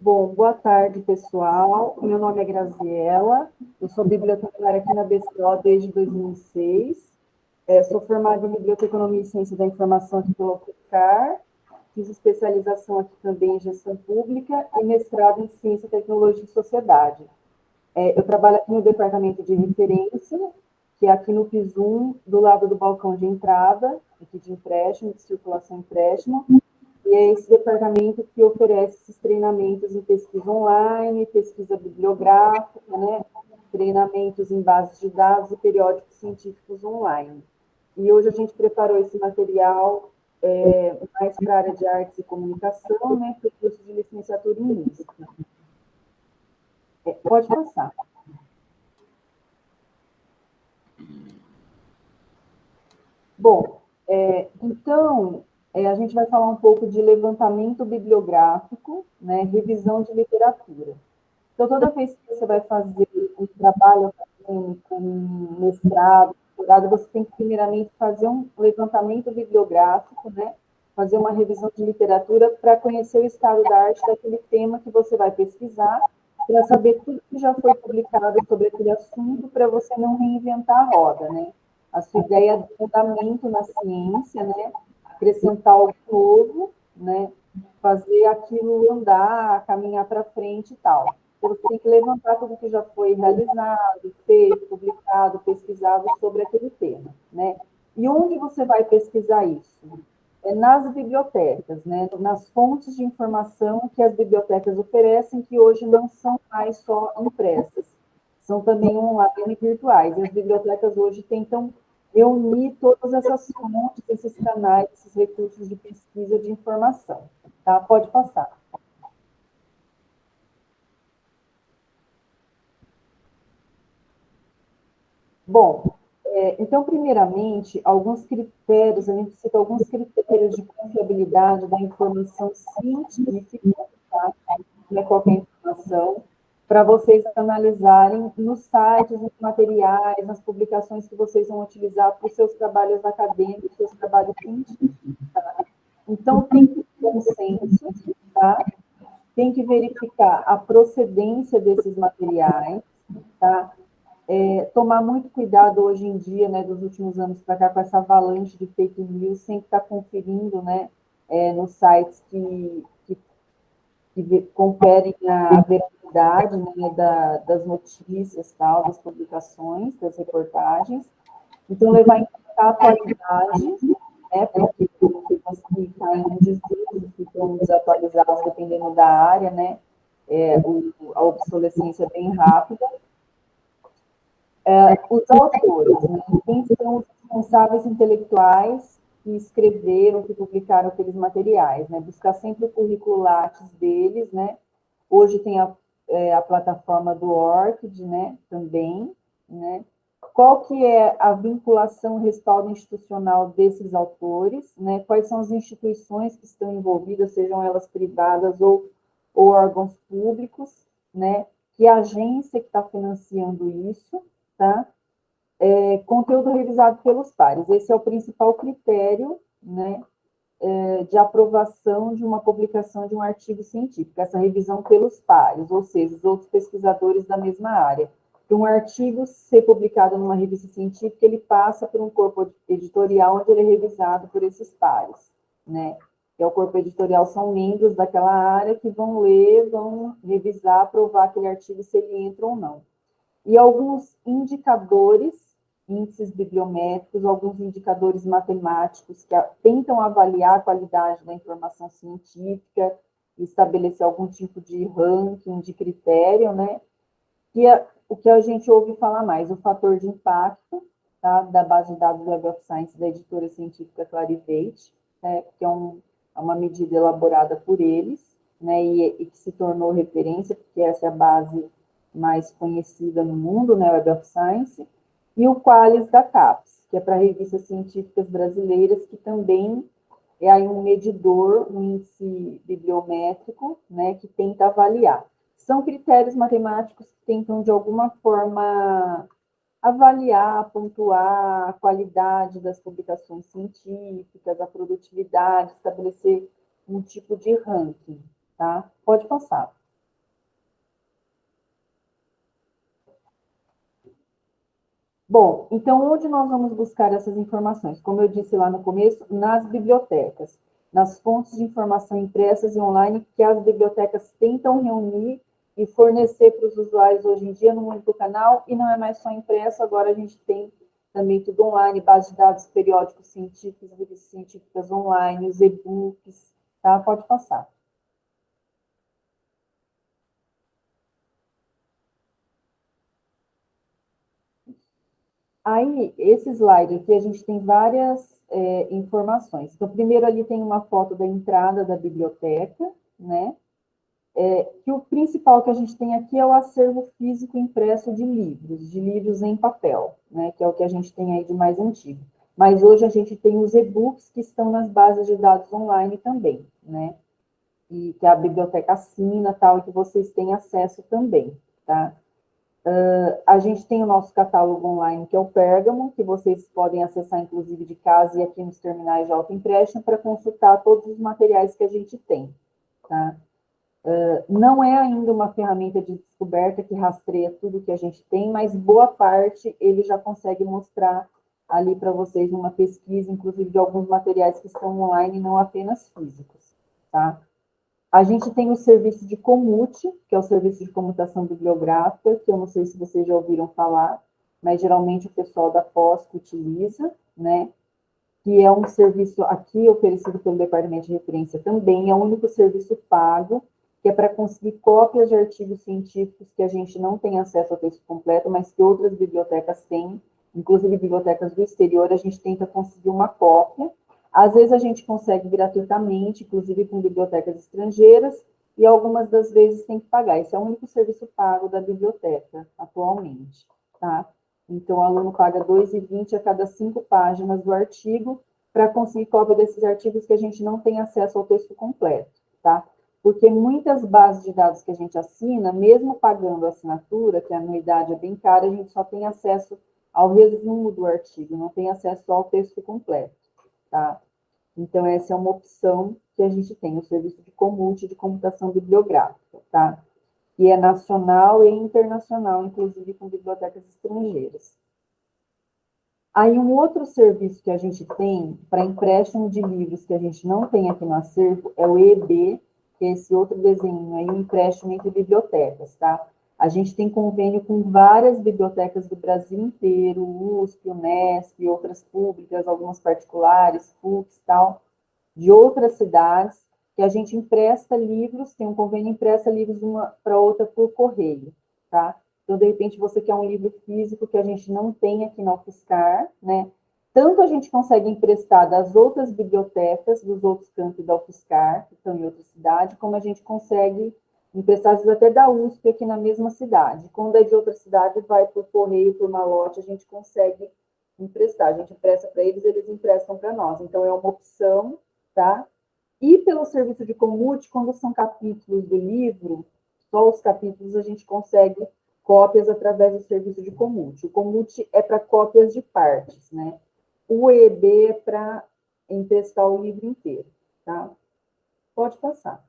Bom, boa tarde, pessoal. Meu nome é Graziela, eu sou bibliotecária aqui na BCO desde 2006. Sou formada em Biblioteconomia e Ciência da Informação aqui pela UFSCar, fiz especialização aqui também em Gestão Pública e mestrado em Ciência, Tecnologia e Sociedade. Eu trabalho aqui no departamento de referência, que é aqui no PIS 1, do lado do balcão de entrada, aqui de empréstimo, de circulação e empréstimo, e é esse departamento que oferece esses treinamentos em pesquisa online, pesquisa bibliográfica, né? Treinamentos em bases de dados e periódicos científicos online. E hoje a gente preparou esse material mais para a área de artes e comunicação, né? Para o curso de licenciatura em música. Pode passar. Bom, então, a gente vai falar um pouco de levantamento bibliográfico, né, revisão de literatura. Então, toda vez que você vai fazer um trabalho acadêmico, um mestrado, doutorado, você tem que, primeiramente, fazer um levantamento bibliográfico, né, fazer uma revisão de literatura para conhecer o estado da arte daquele tema que você vai pesquisar, para saber tudo que já foi publicado sobre aquele assunto, para você não reinventar a roda, né? A sua ideia de fundamento na ciência, né? Acrescentar algo novo, né? Fazer aquilo andar, caminhar para frente e tal. Então, você tem que levantar tudo que já foi realizado, feito, publicado, pesquisado sobre aquele tema, né? E onde você vai pesquisar isso? Nas bibliotecas, né? Nas fontes de informação que as bibliotecas oferecem, que hoje não são mais só impressas, são também online e virtuais. E as bibliotecas hoje tentam reunir todas essas fontes, esses canais, esses recursos de pesquisa de informação. Tá? Pode passar. Bom, então, primeiramente, alguns critérios, a gente cita alguns critérios de confiabilidade da informação científica, tá? Não é qualquer informação, para vocês analisarem nos sites, nos materiais, nas publicações que vocês vão utilizar para os seus trabalhos acadêmicos, seus trabalhos científicos. Tá? Então, tem que ter consenso, tá? Tem que verificar a procedência desses materiais, tá? Tomar muito cuidado hoje em dia, né, dos últimos anos para cá, com essa avalanche de fake news, sempre estar conferindo, né, nos sites que conferem a veracidade, né, das notícias, tal, das publicações, das reportagens. Então, levar em conta a atualidade, né, porque tem temas que caem em desuso, que estão desatualizados dependendo da área, né, a obsolescência é bem rápida. Os autores, né? Quem são os responsáveis intelectuais que escreveram, que publicaram aqueles materiais, né? Buscar sempre o currículo Lattes deles, né? Hoje tem a plataforma do ORCID, né? Também, né? Qual que é a vinculação e respaldo institucional desses autores, né? Quais são as instituições que estão envolvidas, sejam elas privadas ou órgãos públicos, né? Que agência que está financiando isso, tá? Conteúdo revisado pelos pares. Esse é o principal critério, né, de aprovação de uma publicação de um artigo científico, essa revisão pelos pares, ou seja, os outros pesquisadores da mesma área. Para um artigo ser publicado numa revista científica, ele passa por um corpo editorial onde ele é revisado por esses pares, né? Que é o corpo editorial, são membros daquela área que vão ler, vão revisar, aprovar aquele artigo se ele entra ou não. E alguns indicadores, índices bibliométricos, alguns indicadores matemáticos que tentam avaliar a qualidade da informação científica, estabelecer algum tipo de ranking, de critério, né? Que é o que a gente ouve falar mais, o fator de impacto, tá? Da base de dados do Web of Science da editora científica Clarivate, né? Que é uma medida elaborada por eles, né? E que se tornou referência, porque essa é a base mais conhecida no mundo, né? Web of Science, e o Qualis da CAPES, que é para revistas científicas brasileiras, que também é aí um medidor, um índice bibliométrico, né, que tenta avaliar. São critérios matemáticos que tentam, de alguma forma, avaliar, pontuar a qualidade das publicações científicas, a produtividade, estabelecer um tipo de ranking, tá? Pode passar. Bom, então, onde nós vamos buscar essas informações? Como eu disse lá no começo, nas bibliotecas, nas fontes de informação impressas e online que as bibliotecas tentam reunir e fornecer para os usuários hoje em dia no único canal, e não é mais só impresso, agora a gente tem também tudo online, base de dados, periódicos científicos, revistas científicas online, os e-books, tá? Pode passar. Aí, esse slide aqui, a gente tem várias informações. Então, primeiro ali tem uma foto da entrada da biblioteca, né? Que o principal que a gente tem aqui é o acervo físico impresso de livros em papel, né? Que é o que a gente tem aí de mais antigo. Mas hoje a gente tem os e-books que estão nas bases de dados online também, né? E que a biblioteca assina, tal, e que vocês têm acesso também, tá? A gente tem o nosso catálogo online, que é o Pérgamo, que vocês podem acessar, inclusive, de casa e aqui nos terminais de autoempréstimo, para consultar todos os materiais que a gente tem. Tá? Não é ainda uma ferramenta de descoberta que rastreia tudo que a gente tem, mas boa parte ele já consegue mostrar ali para vocês numa pesquisa, inclusive de alguns materiais que estão online, não apenas físicos. Tá? A gente tem o serviço de comute, que é o serviço de comutação bibliográfica, que eu não sei se vocês já ouviram falar, mas geralmente o pessoal da pós utiliza, né? Que é um serviço aqui oferecido pelo Departamento de Referência também, é o único serviço pago, que é para conseguir cópias de artigos científicos que a gente não tem acesso ao texto completo, mas que outras bibliotecas têm, inclusive bibliotecas do exterior, a gente tenta conseguir uma cópia. Às vezes a gente consegue gratuitamente, inclusive com bibliotecas estrangeiras, e algumas das vezes tem que pagar. Esse é o único serviço pago da biblioteca atualmente, tá? Então, o aluno paga R$ 2,20 a cada 5 páginas do artigo para conseguir cópia desses artigos que a gente não tem acesso ao texto completo, tá? Porque muitas bases de dados que a gente assina, mesmo pagando a assinatura, que a anuidade é bem cara, a gente só tem acesso ao resumo do artigo, não tem acesso ao texto completo, tá? Então, essa é uma opção que a gente tem, o serviço de comute de computação bibliográfica, tá? Que é nacional e internacional, inclusive com bibliotecas estrangeiras. Aí, um outro serviço que a gente tem para empréstimo de livros que a gente não tem aqui no acervo é o EB, que é esse outro desenho aí, empréstimo entre bibliotecas, tá? A gente tem convênio com várias bibliotecas do Brasil inteiro, USP, Unesp, outras públicas, algumas particulares, PUCs e tal, de outras cidades, que a gente empresta livros, tem um convênio, empresta livros de uma para outra por correio, tá? Então, de repente, você quer um livro físico que a gente não tem aqui na UFSCar, né? Tanto a gente consegue emprestar das outras bibliotecas, dos outros campos da UFSCar, que estão em outra cidade, como a gente consegue emprestar, às vezes, até da USP aqui na mesma cidade. Quando é de outra cidade, vai por correio, por malote, a gente consegue emprestar. A gente empresta para eles, eles emprestam para nós. Então, é uma opção, tá? E pelo serviço de comute, quando são capítulos do livro, só os capítulos a gente consegue cópias através do serviço de comute. O comute é para cópias de partes, né? O EB é para emprestar o livro inteiro, tá? Pode passar.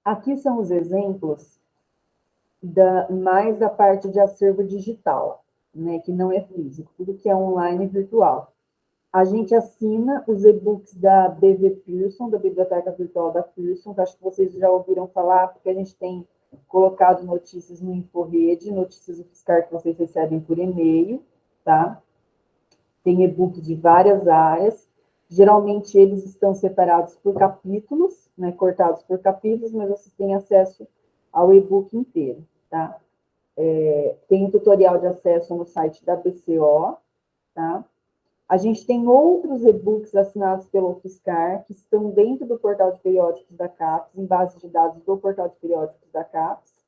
Aqui são os exemplos mais da parte de acervo digital, né? Que não é físico, tudo que é online e virtual. A gente assina os e-books da BV Pearson, da Biblioteca Virtual da Pearson, que acho que vocês já ouviram falar, porque a gente tem colocado notícias no InfoRede, notícias do Fiscar que vocês recebem por e-mail, tá? Tem e-books de várias áreas. Geralmente eles estão separados por capítulos, né, cortados por capítulos, mas vocês têm acesso ao e-book inteiro, tá? Tem um tutorial de acesso no site da BCO, tá? A gente tem outros e-books assinados pelo UFSCar, que estão dentro do portal de periódicos da CAPES, em base de dados do portal de periódicos da CAPES.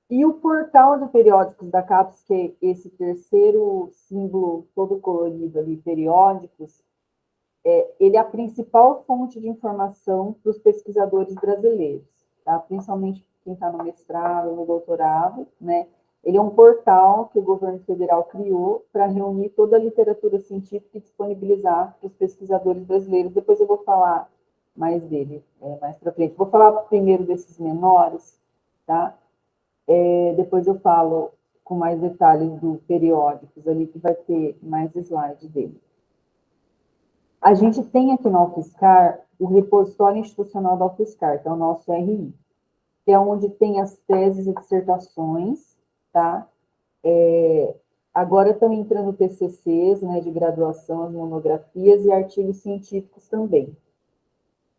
E o portal de periódicos da CAPES, que é esse terceiro símbolo todo colorido ali, periódicos, ele é a principal fonte de informação para os pesquisadores brasileiros, tá? Principalmente quem está no mestrado, no doutorado, né? Ele é um portal que o governo federal criou para reunir toda a literatura científica e disponibilizar para os pesquisadores brasileiros. Depois eu vou falar mais dele mais para frente. Vou falar primeiro desses menores, tá? Depois eu falo com mais detalhes do periódicos ali, que vai ter mais slide dele. A gente tem aqui na UFSCar o repositório institucional da UFSCar, que é o nosso RI, que é onde tem as teses e dissertações, tá? Agora estão entrando TCCs, né, de graduação, as monografias e artigos científicos também.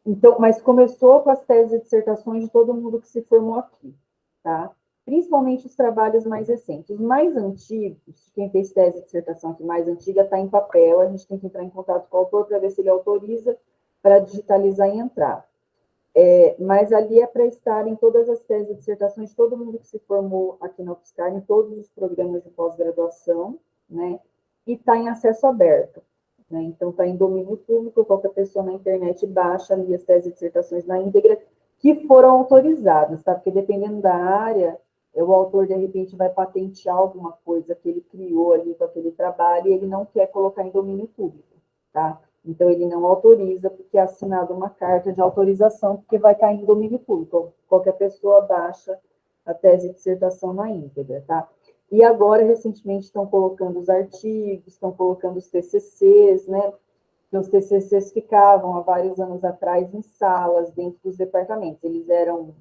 Então, mas começou com as teses e dissertações de todo mundo que se formou aqui, tá? Principalmente os trabalhos mais recentes. Os mais antigos, quem fez tese e dissertação aqui mais antiga, está em papel, a gente tem que entrar em contato com o autor para ver se ele autoriza para digitalizar e entrar. Mas ali é para estar em todas as teses e dissertações de todo mundo que se formou aqui na UFSCar, em todos os programas de pós-graduação, né? E está em acesso aberto. Né? Então, está em domínio público, qualquer pessoa na internet baixa ali as teses e dissertações na íntegra, que foram autorizadas, tá? Porque dependendo da área, o autor, de repente, vai patentear alguma coisa que ele criou ali com aquele trabalho e ele não quer colocar em domínio público, tá? Então, ele não autoriza, porque é assinada uma carta de autorização, porque vai cair em domínio público. Qualquer pessoa baixa a tese de dissertação na íntegra, tá? E agora, recentemente, estão colocando os artigos, estão colocando os TCCs, né? Que os TCCs ficavam, há vários anos atrás, em salas, dentro dos departamentos. Eles eram,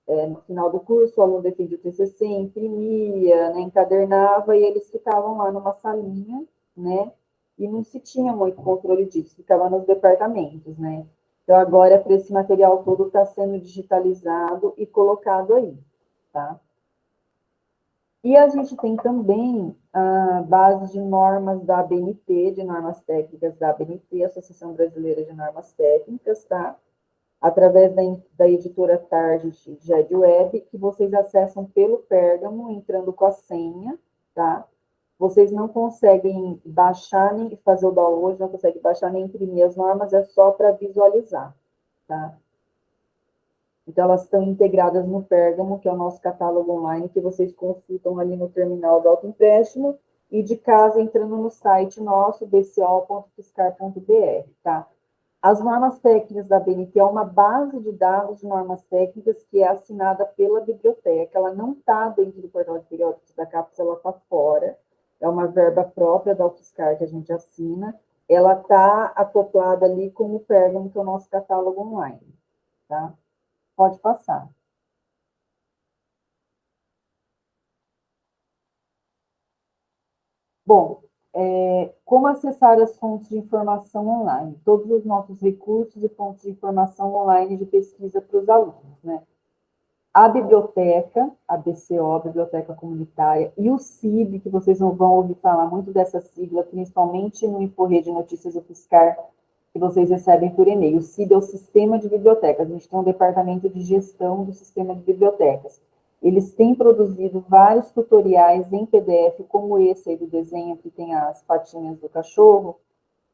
no final do curso, o aluno defendia o TCC, imprimia, né, encadernava, e eles ficavam lá numa salinha, né? E não se tinha muito controle disso, ficava nos departamentos, né? Então, agora, para esse material todo, está sendo digitalizado e colocado aí, tá? E a gente tem também a base de normas da ABNT, de normas técnicas da ABNT, Associação Brasileira de Normas Técnicas, tá? Através da editora Target de EdWeb, que vocês acessam pelo Pérgamo, entrando com a senha, tá? Vocês não conseguem baixar nem fazer o download, não conseguem baixar nem imprimir as normas, é só para visualizar, tá? Então, elas estão integradas no Pérgamo, que é o nosso catálogo online, que vocês consultam ali no terminal do autoempréstimo, e de casa entrando no site nosso, bco.fiscar.br, tá? As normas técnicas da BNT é uma base de dados de normas técnicas que é assinada pela biblioteca. Ela não está dentro do portal de periódicos da CAPES, ela está fora. É uma verba própria da UFSCar que a gente assina. Ela está acoplada ali com o Pérgamo, que é o nosso catálogo online, tá? Pode passar. Bom, como acessar as fontes de informação online? Todos os nossos recursos e fontes de informação online de pesquisa para os alunos, né? A biblioteca, a BCO, a Biblioteca Comunitária, e o CIB, que vocês não vão ouvir falar muito dessa sigla, principalmente no Inforrê de Notícias UFSCar, que vocês recebem por e-mail. O CIB é o Sistema de Bibliotecas. A gente tem um departamento de gestão do sistema de bibliotecas. Eles têm produzido vários tutoriais em PDF, como esse aí do desenho, que tem as patinhas do cachorro,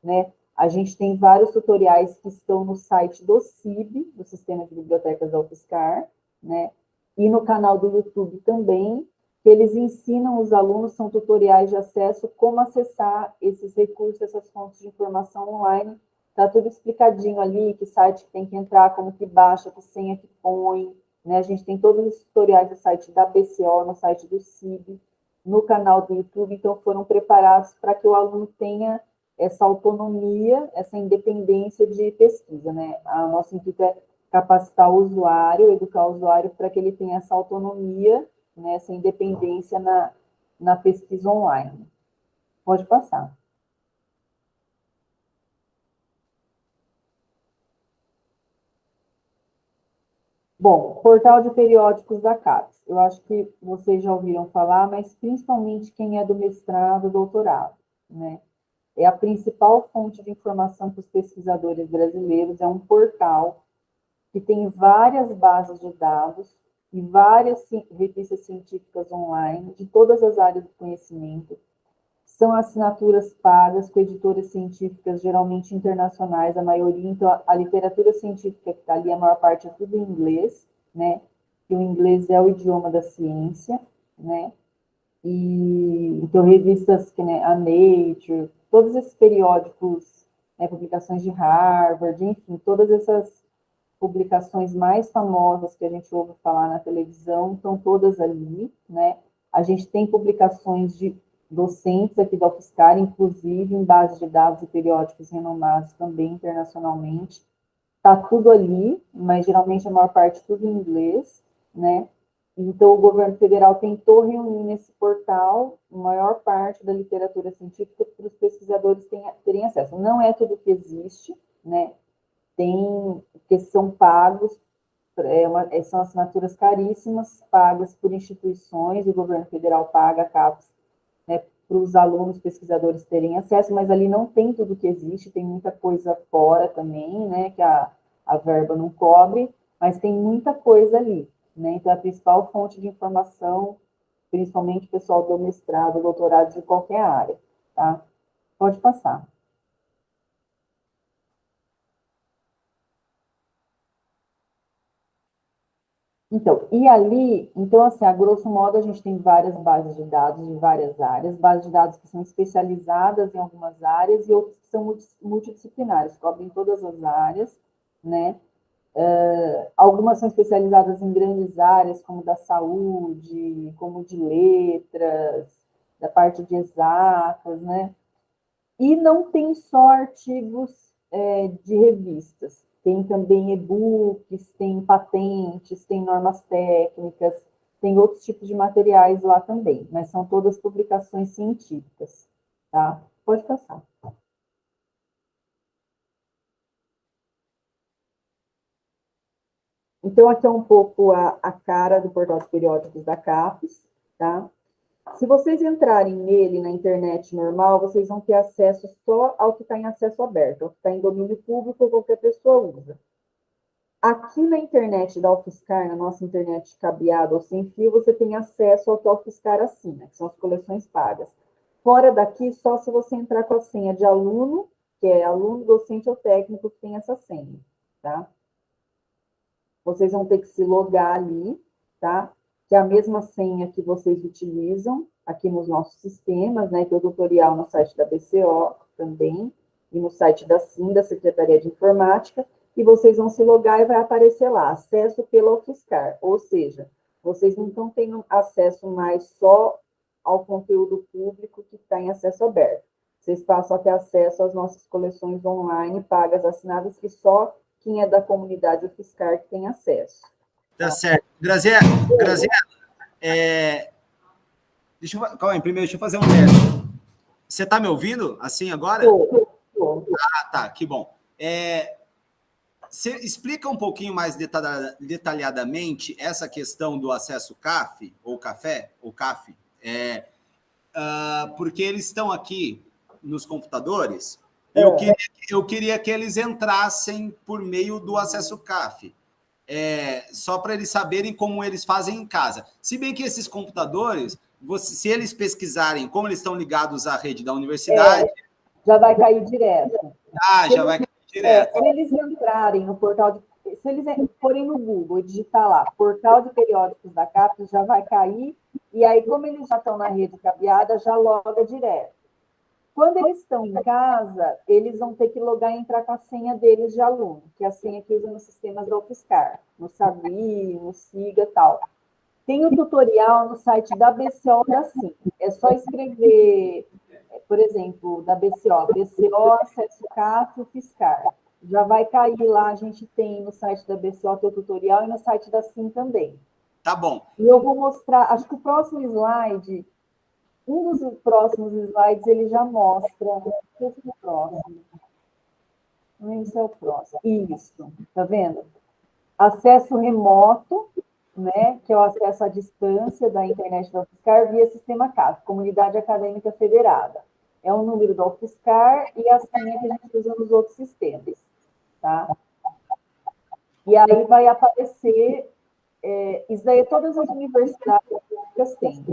né? A gente tem vários tutoriais que estão no site do CIB, do Sistema de Bibliotecas da UFSCar, né? E no canal do YouTube também, que eles ensinam os alunos, são tutoriais de acesso, como acessar esses recursos, essas fontes de informação online. Está tudo explicadinho ali, que site que tem que entrar, como que baixa, que senha que põe, né? A gente tem todos os tutoriais no site da BCO, no site do CIB, no canal do YouTube, então foram preparados para que o aluno tenha essa autonomia, essa independência de pesquisa, né? A nossa intuito é capacitar o usuário, educar o usuário para que ele tenha essa autonomia, né, essa independência na pesquisa online. Pode passar. Bom, portal de periódicos da CAPES. Eu acho que vocês já ouviram falar, mas principalmente quem é do mestrado, doutorado, né? É a principal fonte de informação para os pesquisadores brasileiros, é um portal que tem várias bases de dados e várias revistas científicas online de todas as áreas do conhecimento. São assinaturas pagas com editoras científicas, geralmente internacionais, a maioria, então a literatura científica que está ali, a maior parte é tudo em inglês, né? E o inglês é o idioma da ciência, né? E então revistas que, né, a Nature, todos esses periódicos né, publicações de Harvard, enfim, todas essas publicações mais famosas que a gente ouve falar na televisão estão todas ali, né? A gente tem publicações de docentes aqui da UFSCar, inclusive em bases de dados e periódicos renomados também internacionalmente. Está tudo ali, mas geralmente a maior parte tudo em inglês, né? Então, o governo federal tentou reunir nesse portal a maior parte da literatura científica para os pesquisadores terem acesso. Não é tudo que existe, né? Tem, que são pagos, são assinaturas caríssimas, pagas por instituições, o governo federal paga a CAPES, né, para os alunos pesquisadores terem acesso, mas ali não tem tudo que existe, tem muita coisa fora também, né, que a verba não cobre, mas tem muita coisa ali, né, então a principal fonte de informação, principalmente o pessoal do mestrado, doutorado de qualquer área, tá? Pode passar. Então, e ali, então, assim, a grosso modo, a gente tem várias bases de dados de várias áreas, bases de dados que são especializadas em algumas áreas e outras que são multidisciplinares, cobrem todas as áreas, né? Algumas são especializadas em grandes áreas, como da saúde, como de letras, da parte de exatas, né? E não tem só artigos de revistas, tem também e-books, tem patentes, tem normas técnicas, tem outros tipos de materiais lá também, mas são todas publicações científicas, tá? Pode passar. Então, aqui é um pouco a cara do portal de periódicos da CAPES, tá? Se vocês entrarem nele na internet normal, vocês vão ter acesso só ao que está em acesso aberto, ao que está em domínio público, qualquer pessoa usa. Aqui na internet da UFSCar, na nossa internet cabeada ou sem fio, você tem acesso ao que a UFSCar assina, que são as coleções pagas. Fora daqui, só se você entrar com a senha de aluno, que é aluno, docente ou técnico que tem essa senha, tá? Vocês vão ter que se logar ali, tá? Que é a mesma senha que vocês utilizam aqui nos nossos sistemas, né? Que é o tutorial no site da BCO também, e no site da SIM, da Secretaria de Informática, e vocês vão se logar e vai aparecer lá, acesso pela UFSCar, ou seja, vocês não estão tendo acesso mais só ao conteúdo público que está em acesso aberto. Vocês passam a ter acesso às nossas coleções online, pagas, assinadas, que só quem é da comunidade UFSCar que tem acesso. Tá certo. Graziela, calma aí, primeiro deixa eu fazer um teste. Você está me ouvindo assim agora? Tô. Ah, tá, que bom. Você explica um pouquinho mais detalhadamente essa questão do acesso CAF, ou café, ou CAF, porque eles estão aqui nos computadores, eu queria que eles entrassem por meio do acesso CAF, só para eles saberem como eles fazem em casa. Se bem que esses computadores, se eles pesquisarem como eles estão ligados à rede da universidade... já vai cair direto. Já vai cair direto. Se eles entrarem no portal se eles forem no Google e digitar lá, portal de periódicos da CAPES, já vai cair, e aí, como eles já estão na rede cabeada, já loga direto. Quando eles estão em casa, eles vão ter que logar e entrar com a senha deles de aluno, que é a senha que usa nos sistemas da UFSCar, no Sabi, no Siga e tal. Tem um tutorial no site da BCO da SIM. É só escrever, por exemplo, da BCO acesso CAF UFSCar. Já vai cair lá, a gente tem no site da BCO o tutorial e no site da SIM também. Tá bom. E eu vou mostrar, acho que o próximo slide, um dos próximos slides, ele já mostra. Esse é o próximo. Esse é o próximo. Isso, tá vendo? Acesso remoto, né, que é o acesso à distância da internet da UFSCar via sistema CAF, Comunidade Acadêmica Federada. É o número da UFSCar e a senha que a gente usa nos outros sistemas, tá? E aí vai aparecer, isso daí todas as universidades públicas têm,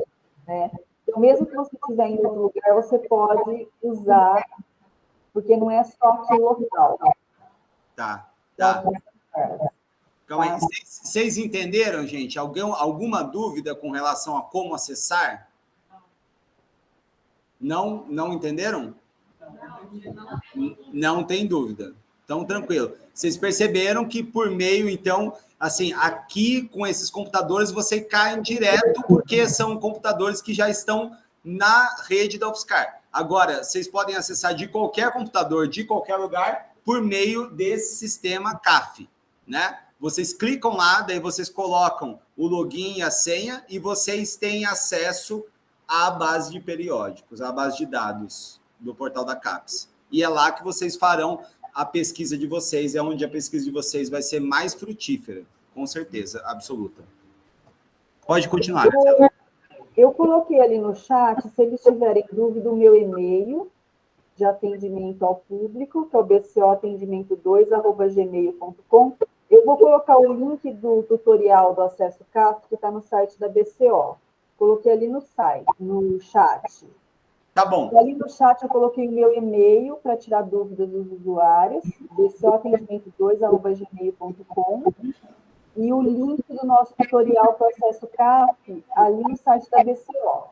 né? Então, mesmo que você estiver em outro lugar, você pode usar, porque não é só aqui local. Tá. Calma aí. Vocês entenderam, gente? Alguma dúvida com relação a como acessar? Não entenderam? Não tem dúvida. Então, tranquilo. Vocês perceberam que por meio, então, assim, aqui com esses computadores, você cai direto, porque são computadores que já estão na rede da UFSCar. Agora, vocês podem acessar de qualquer computador, de qualquer lugar, por meio desse sistema CAF, né? Vocês clicam lá, daí vocês colocam o login e a senha e vocês têm acesso à base de periódicos, à base de dados do portal da CAPES. E é lá que vocês farão a pesquisa de vocês, é onde a pesquisa de vocês vai ser mais frutífera, com certeza, absoluta. Pode continuar. Eu coloquei ali no chat, se eles tiverem dúvida, o meu e-mail de atendimento ao público, que é o bcoatendimento2@gmail.com. Eu vou colocar o link do tutorial do Acesso CAF, que está no site da BCO. Coloquei ali no site, no chat. Tá bom. Ali no chat eu coloquei o meu e-mail para tirar dúvidas dos usuários, bcoatendimento2@gmail.com. E o link do nosso tutorial para o Acesso CAF, ali no site da BCO.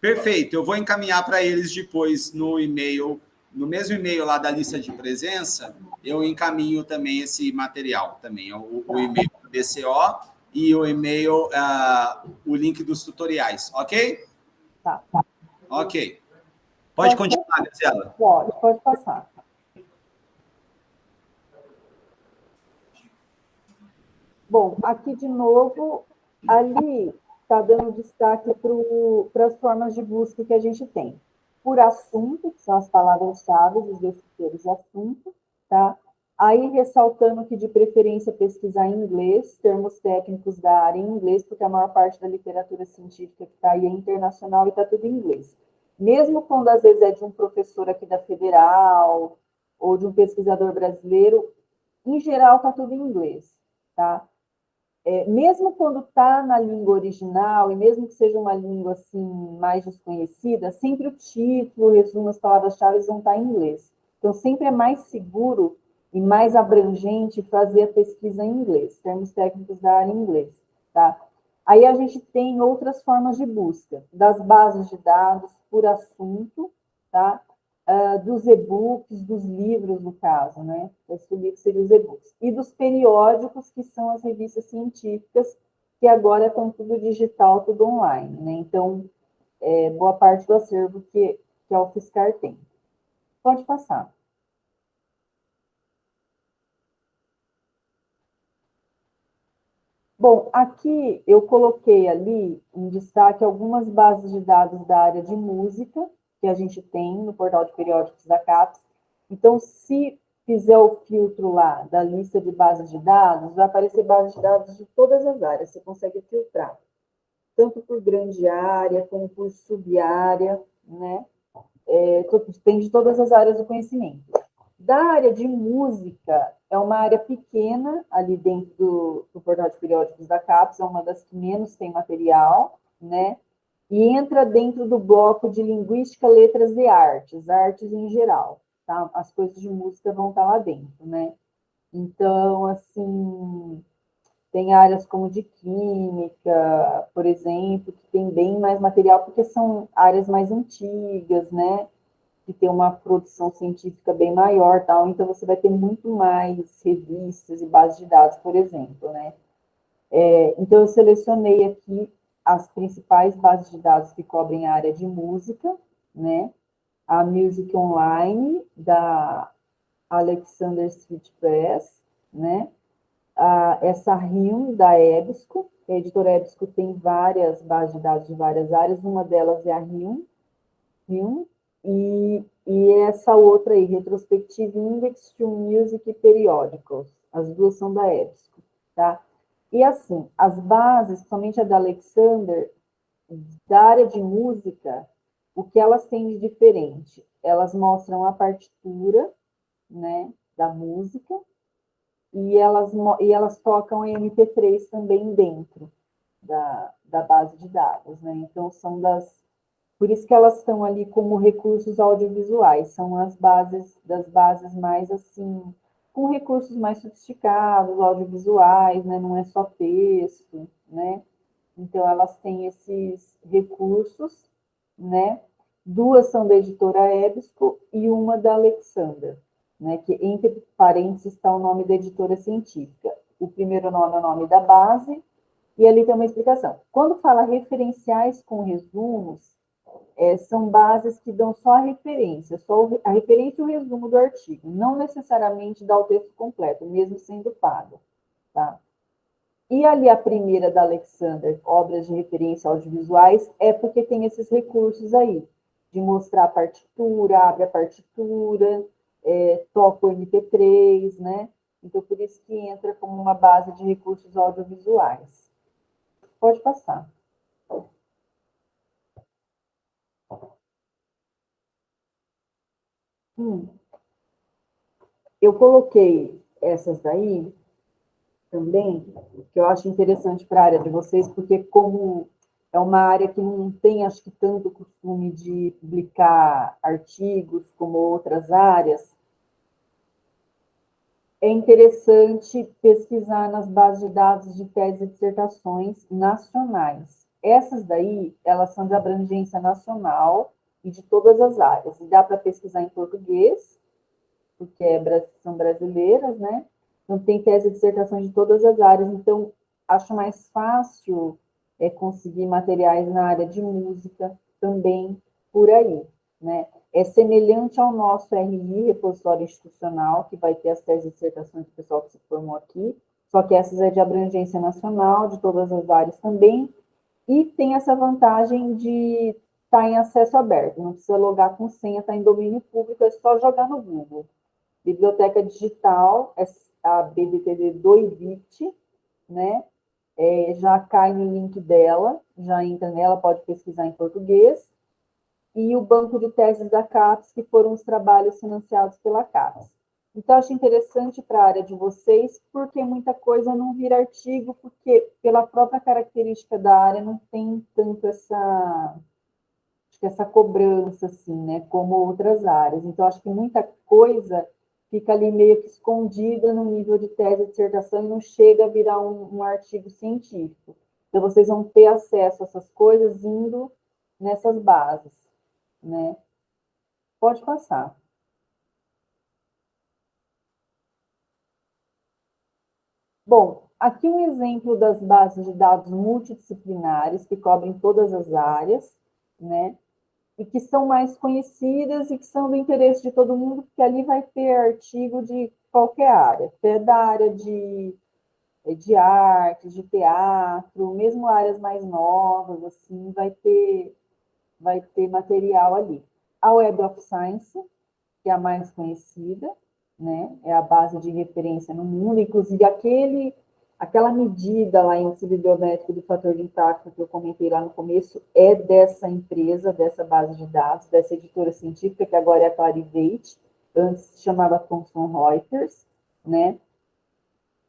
Perfeito, eu vou encaminhar para eles depois no e-mail, no mesmo e-mail lá da lista de presença, eu encaminho também esse material, também, o e-mail do BCO e o e-mail, o link dos tutoriais, ok? Tá. Ok. Pode continuar, Graziela. Pode passar. Bom, aqui de novo, ali está dando destaque para as formas de busca que a gente tem. Por assunto, que são as palavras-chave, os descriptores de assunto, tá? Aí ressaltando que de preferência pesquisar em inglês, termos técnicos da área em inglês, porque a maior parte da literatura científica que está aí é internacional e está tudo em inglês. Mesmo quando às vezes é de um professor aqui da Federal ou de um pesquisador brasileiro, em geral está tudo em inglês, tá? Mesmo quando está na língua original, e mesmo que seja uma língua assim, mais desconhecida, sempre o título, o resumo, as palavras-chave vão estar em inglês. Então, sempre é mais seguro e mais abrangente fazer a pesquisa em inglês, termos técnicos da área em inglês. Tá? Aí a gente tem outras formas de busca, das bases de dados por assunto, tá? Dos e-books, dos livros, no caso, né? Esse livro seria os e-books. E dos periódicos, que são as revistas científicas, que agora estão tudo digital, tudo online, né? Então, boa parte do acervo que a UFSCar tem. Pode passar. Bom, aqui eu coloquei ali em destaque algumas bases de dados da área de música, que a gente tem no portal de periódicos da CAPES. Então, se fizer o filtro lá da lista de bases de dados, vai aparecer bases de dados de todas as áreas, você consegue filtrar, tanto por grande área, como por sub-área, né? Depende de todas as áreas do conhecimento. Da área de música, é uma área pequena, ali dentro do portal de periódicos da CAPES, é uma das que menos tem material, né? E entra dentro do bloco de linguística, letras e artes, artes em geral, tá? As coisas de música vão estar lá dentro, né? Então, assim, tem áreas como de química, por exemplo, que tem bem mais material, porque são áreas mais antigas, né? Que tem uma produção científica bem maior, tal, então você vai ter muito mais revistas e bases de dados, por exemplo, né? Então, eu selecionei aqui as principais bases de dados que cobrem a área de música, né? A Music Online, da Alexander Street Press, né? Essa RIM, da EBSCO, a editora EBSCO tem várias bases de dados de várias áreas, uma delas é a RIM, e essa outra aí, Retrospective Index to Music Periodicals, as duas são da EBSCO, tá? E assim, as bases, somente a da Alexander, da área de música, o que elas têm de diferente? Elas mostram a partitura, né, da música, e elas tocam em MP3 também dentro da base de dados, né? Então, são por isso que elas estão ali como recursos audiovisuais, são das bases mais assim, com recursos mais sofisticados, audiovisuais, né? Não é só texto, né? Então, elas têm esses recursos, né? 2 são da editora EBSCO e uma da Alexander, né, que entre parênteses está o nome da editora científica. O primeiro nome é o nome da base, e ali tem uma explicação. Quando fala referenciais com resumos, são bases que dão só a referência e o resumo do artigo, não necessariamente dá o texto completo, mesmo sendo pago. Tá? E ali a primeira da Alexander, obras de referência audiovisuais, é porque tem esses recursos aí, de mostrar a partitura, abre a partitura, toca o MP3, né? Então, por isso que entra como uma base de recursos audiovisuais. Pode passar. Eu coloquei essas daí também, que eu acho interessante para a área de vocês, porque como é uma área que não tem, acho que, tanto costume de publicar artigos como outras áreas, é interessante pesquisar nas bases de dados de teses e dissertações nacionais. Essas daí, elas são de abrangência nacional e de todas as áreas. E dá para pesquisar em português, porque são brasileiras, né? Então, tem tese e dissertação de todas as áreas. Então, acho mais fácil conseguir materiais na área de música também por aí, né? É semelhante ao nosso RI, repositório institucional, que vai ter as teses e dissertações do pessoal que se formou aqui, só que essas é de abrangência nacional, de todas as áreas também, e tem essa vantagem de estar em acesso aberto, não precisa logar com senha, está em domínio público, é só jogar no Google. Biblioteca digital, a BDTD do IBIT, né? Já cai no link dela, já entra nela, pode pesquisar em português, e o banco de teses da CAPES, que foram os trabalhos financiados pela CAPES. Então, acho interessante para a área de vocês, porque muita coisa não vira artigo, porque pela própria característica da área não tem tanto essa cobrança, assim, né, como outras áreas. Então, acho que muita coisa fica ali meio que escondida no nível de tese e dissertação e não chega a virar um artigo científico. Então, vocês vão ter acesso a essas coisas indo nessas bases, né? Pode passar. Bom, aqui um exemplo das bases de dados multidisciplinares que cobrem todas as áreas, né? E que são mais conhecidas e que são do interesse de todo mundo, porque ali vai ter artigo de qualquer área, até da área de arte, de teatro, mesmo áreas mais novas, assim, vai ter material ali. A Web of Science, que é a mais conhecida, né? É a base de referência no mundo, inclusive aquela medida lá, índice bibliométrico do fator de impacto que eu comentei lá no começo, é dessa empresa, dessa base de dados, dessa editora científica, que agora é a Clarivate, antes se chamava Thomson Reuters, né?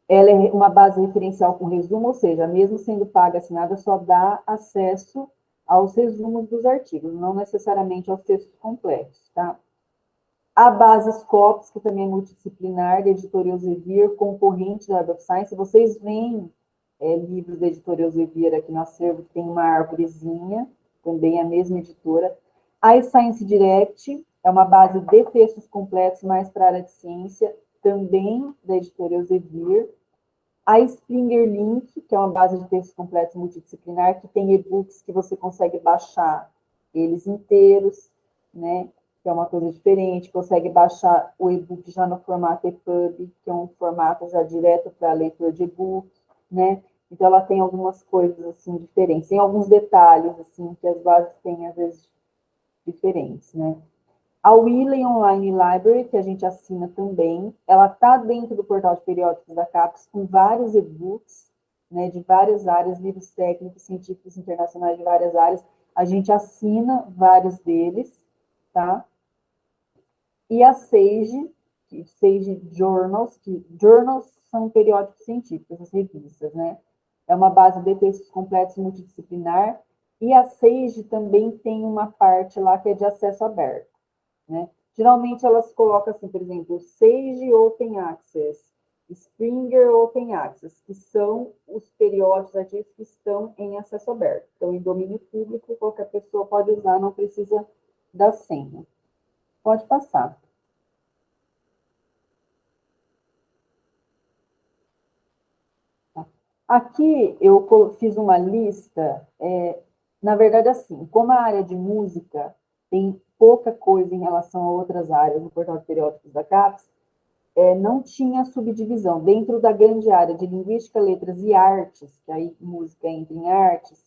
Ela é uma base referencial com resumo, ou seja, mesmo sendo paga assinada, só dá acesso aos resumos dos artigos, não necessariamente aos textos completos, tá? A base Scopus, que também é multidisciplinar, da editora Elsevier, concorrente da Web of Science. Vocês veem livros da editora Elsevier aqui no acervo, que tem uma árvorezinha, também é a mesma editora. A Science Direct é uma base de textos completos, mais para a área de ciência, também da editora Elsevier. A Springer Link, que é uma base de textos completos multidisciplinar, que tem e-books que você consegue baixar eles inteiros, né? Que é uma coisa diferente, consegue baixar o e-book já no formato EPUB, que é um formato já direto para leitor de e-book, né? Então, ela tem algumas coisas, assim, diferentes. Tem alguns detalhes, assim, que as bases têm, às vezes, diferentes, né? A Wiley Online Library, que a gente assina também, ela está dentro do portal de periódicos da CAPES, com vários e-books, né, de várias áreas, livros técnicos, científicos internacionais de várias áreas. A gente assina vários deles, tá? E a Sage Journals, que journals são periódicos científicos, as revistas, né? É uma base de textos completos multidisciplinar, e a Sage também tem uma parte lá que é de acesso aberto, né? Geralmente elas colocam assim, por exemplo, Sage Open Access, Springer Open Access, que são os periódicos artigos que estão em acesso aberto. Então, em domínio público, qualquer pessoa pode usar, não precisa da senha. Pode passar. Aqui eu fiz uma lista, na verdade, assim, como a área de música tem pouca coisa em relação a outras áreas do portal de periódicos da CAPES, não tinha subdivisão. Dentro da grande área de linguística, letras e artes, que aí música entra em artes,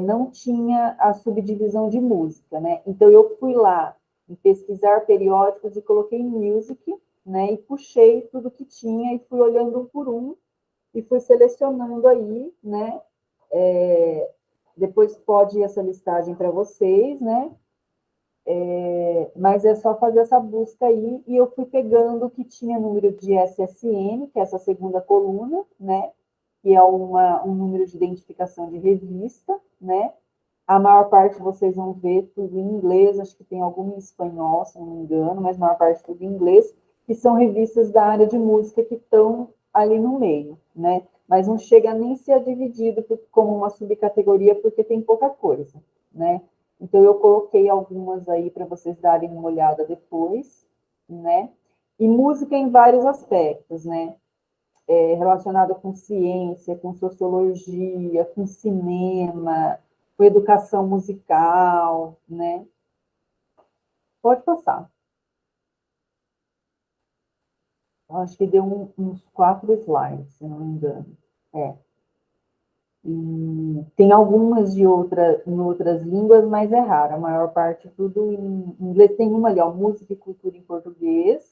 não tinha a subdivisão de música, né? Então, eu fui lá em pesquisar periódicos e coloquei music, né? E puxei tudo que tinha e fui olhando um por um e fui selecionando aí, né? Depois pode ir essa listagem para vocês, né? Mas é só fazer essa busca aí, e eu fui pegando o que tinha número de SSN, que é essa segunda coluna, né? Que é um número de identificação de revista, né? A maior parte vocês vão ver tudo em inglês, acho que tem alguma em espanhol, se não me engano, mas a maior parte tudo em inglês, que são revistas da área de música que estão ali no meio, né? Mas não chega nem a ser dividido como uma subcategoria, porque tem pouca coisa, né? Então, eu coloquei algumas aí para vocês darem uma olhada depois, né? E música em vários aspectos, né? Relacionada com ciência, com sociologia, com cinema, com educação musical, né? Pode passar. Eu acho que deu uns 4 slides, se não me engano. E tem algumas em outras línguas, mas é raro. A maior parte tudo em inglês. Tem uma ali, ó, música e cultura em português,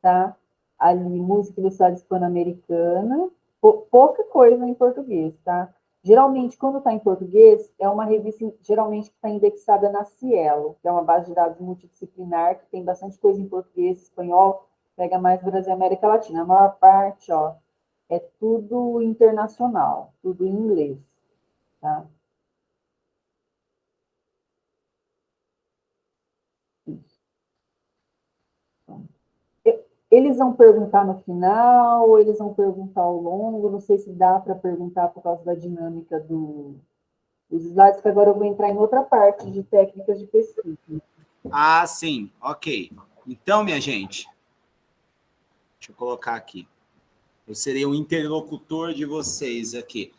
tá? Ali, música e velocidade hispano-americana, pouca coisa em português, tá? Geralmente, quando está em português, é uma revista, geralmente, que está indexada na Cielo, que é uma base de dados multidisciplinar, que tem bastante coisa em português, espanhol, pega mais Brasil e América Latina. A maior parte, ó, é tudo internacional, tudo em inglês, tá? Eles vão perguntar no final, ou eles vão perguntar ao longo, não sei se dá para perguntar por causa da dinâmica dos slides, que agora eu vou entrar em outra parte de técnicas de pesquisa. Ah, sim, ok. Então, minha gente, deixa eu colocar aqui. Eu serei o interlocutor de vocês aqui.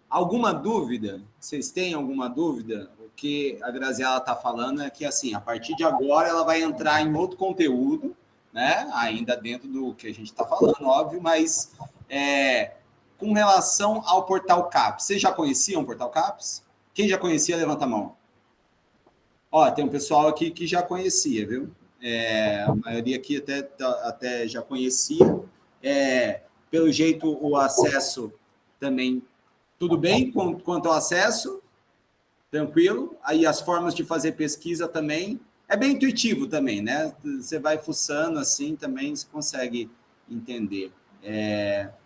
Alguma dúvida? Vocês têm alguma dúvida? O que a Graziela está falando é que, assim, a partir de agora, ela vai entrar em outro conteúdo, né? Ainda dentro do que a gente está falando, óbvio, mas com relação ao Portal CAPES. Vocês já conheciam o Portal CAPES? Quem já conhecia, levanta a mão. Ó, tem um pessoal aqui que já conhecia, viu? A maioria aqui até já conhecia. Pelo jeito, o acesso também, tudo bem quanto ao acesso, tranquilo. Aí as formas de fazer pesquisa também, é bem intuitivo também, né? Você vai fuçando assim, também você consegue entender.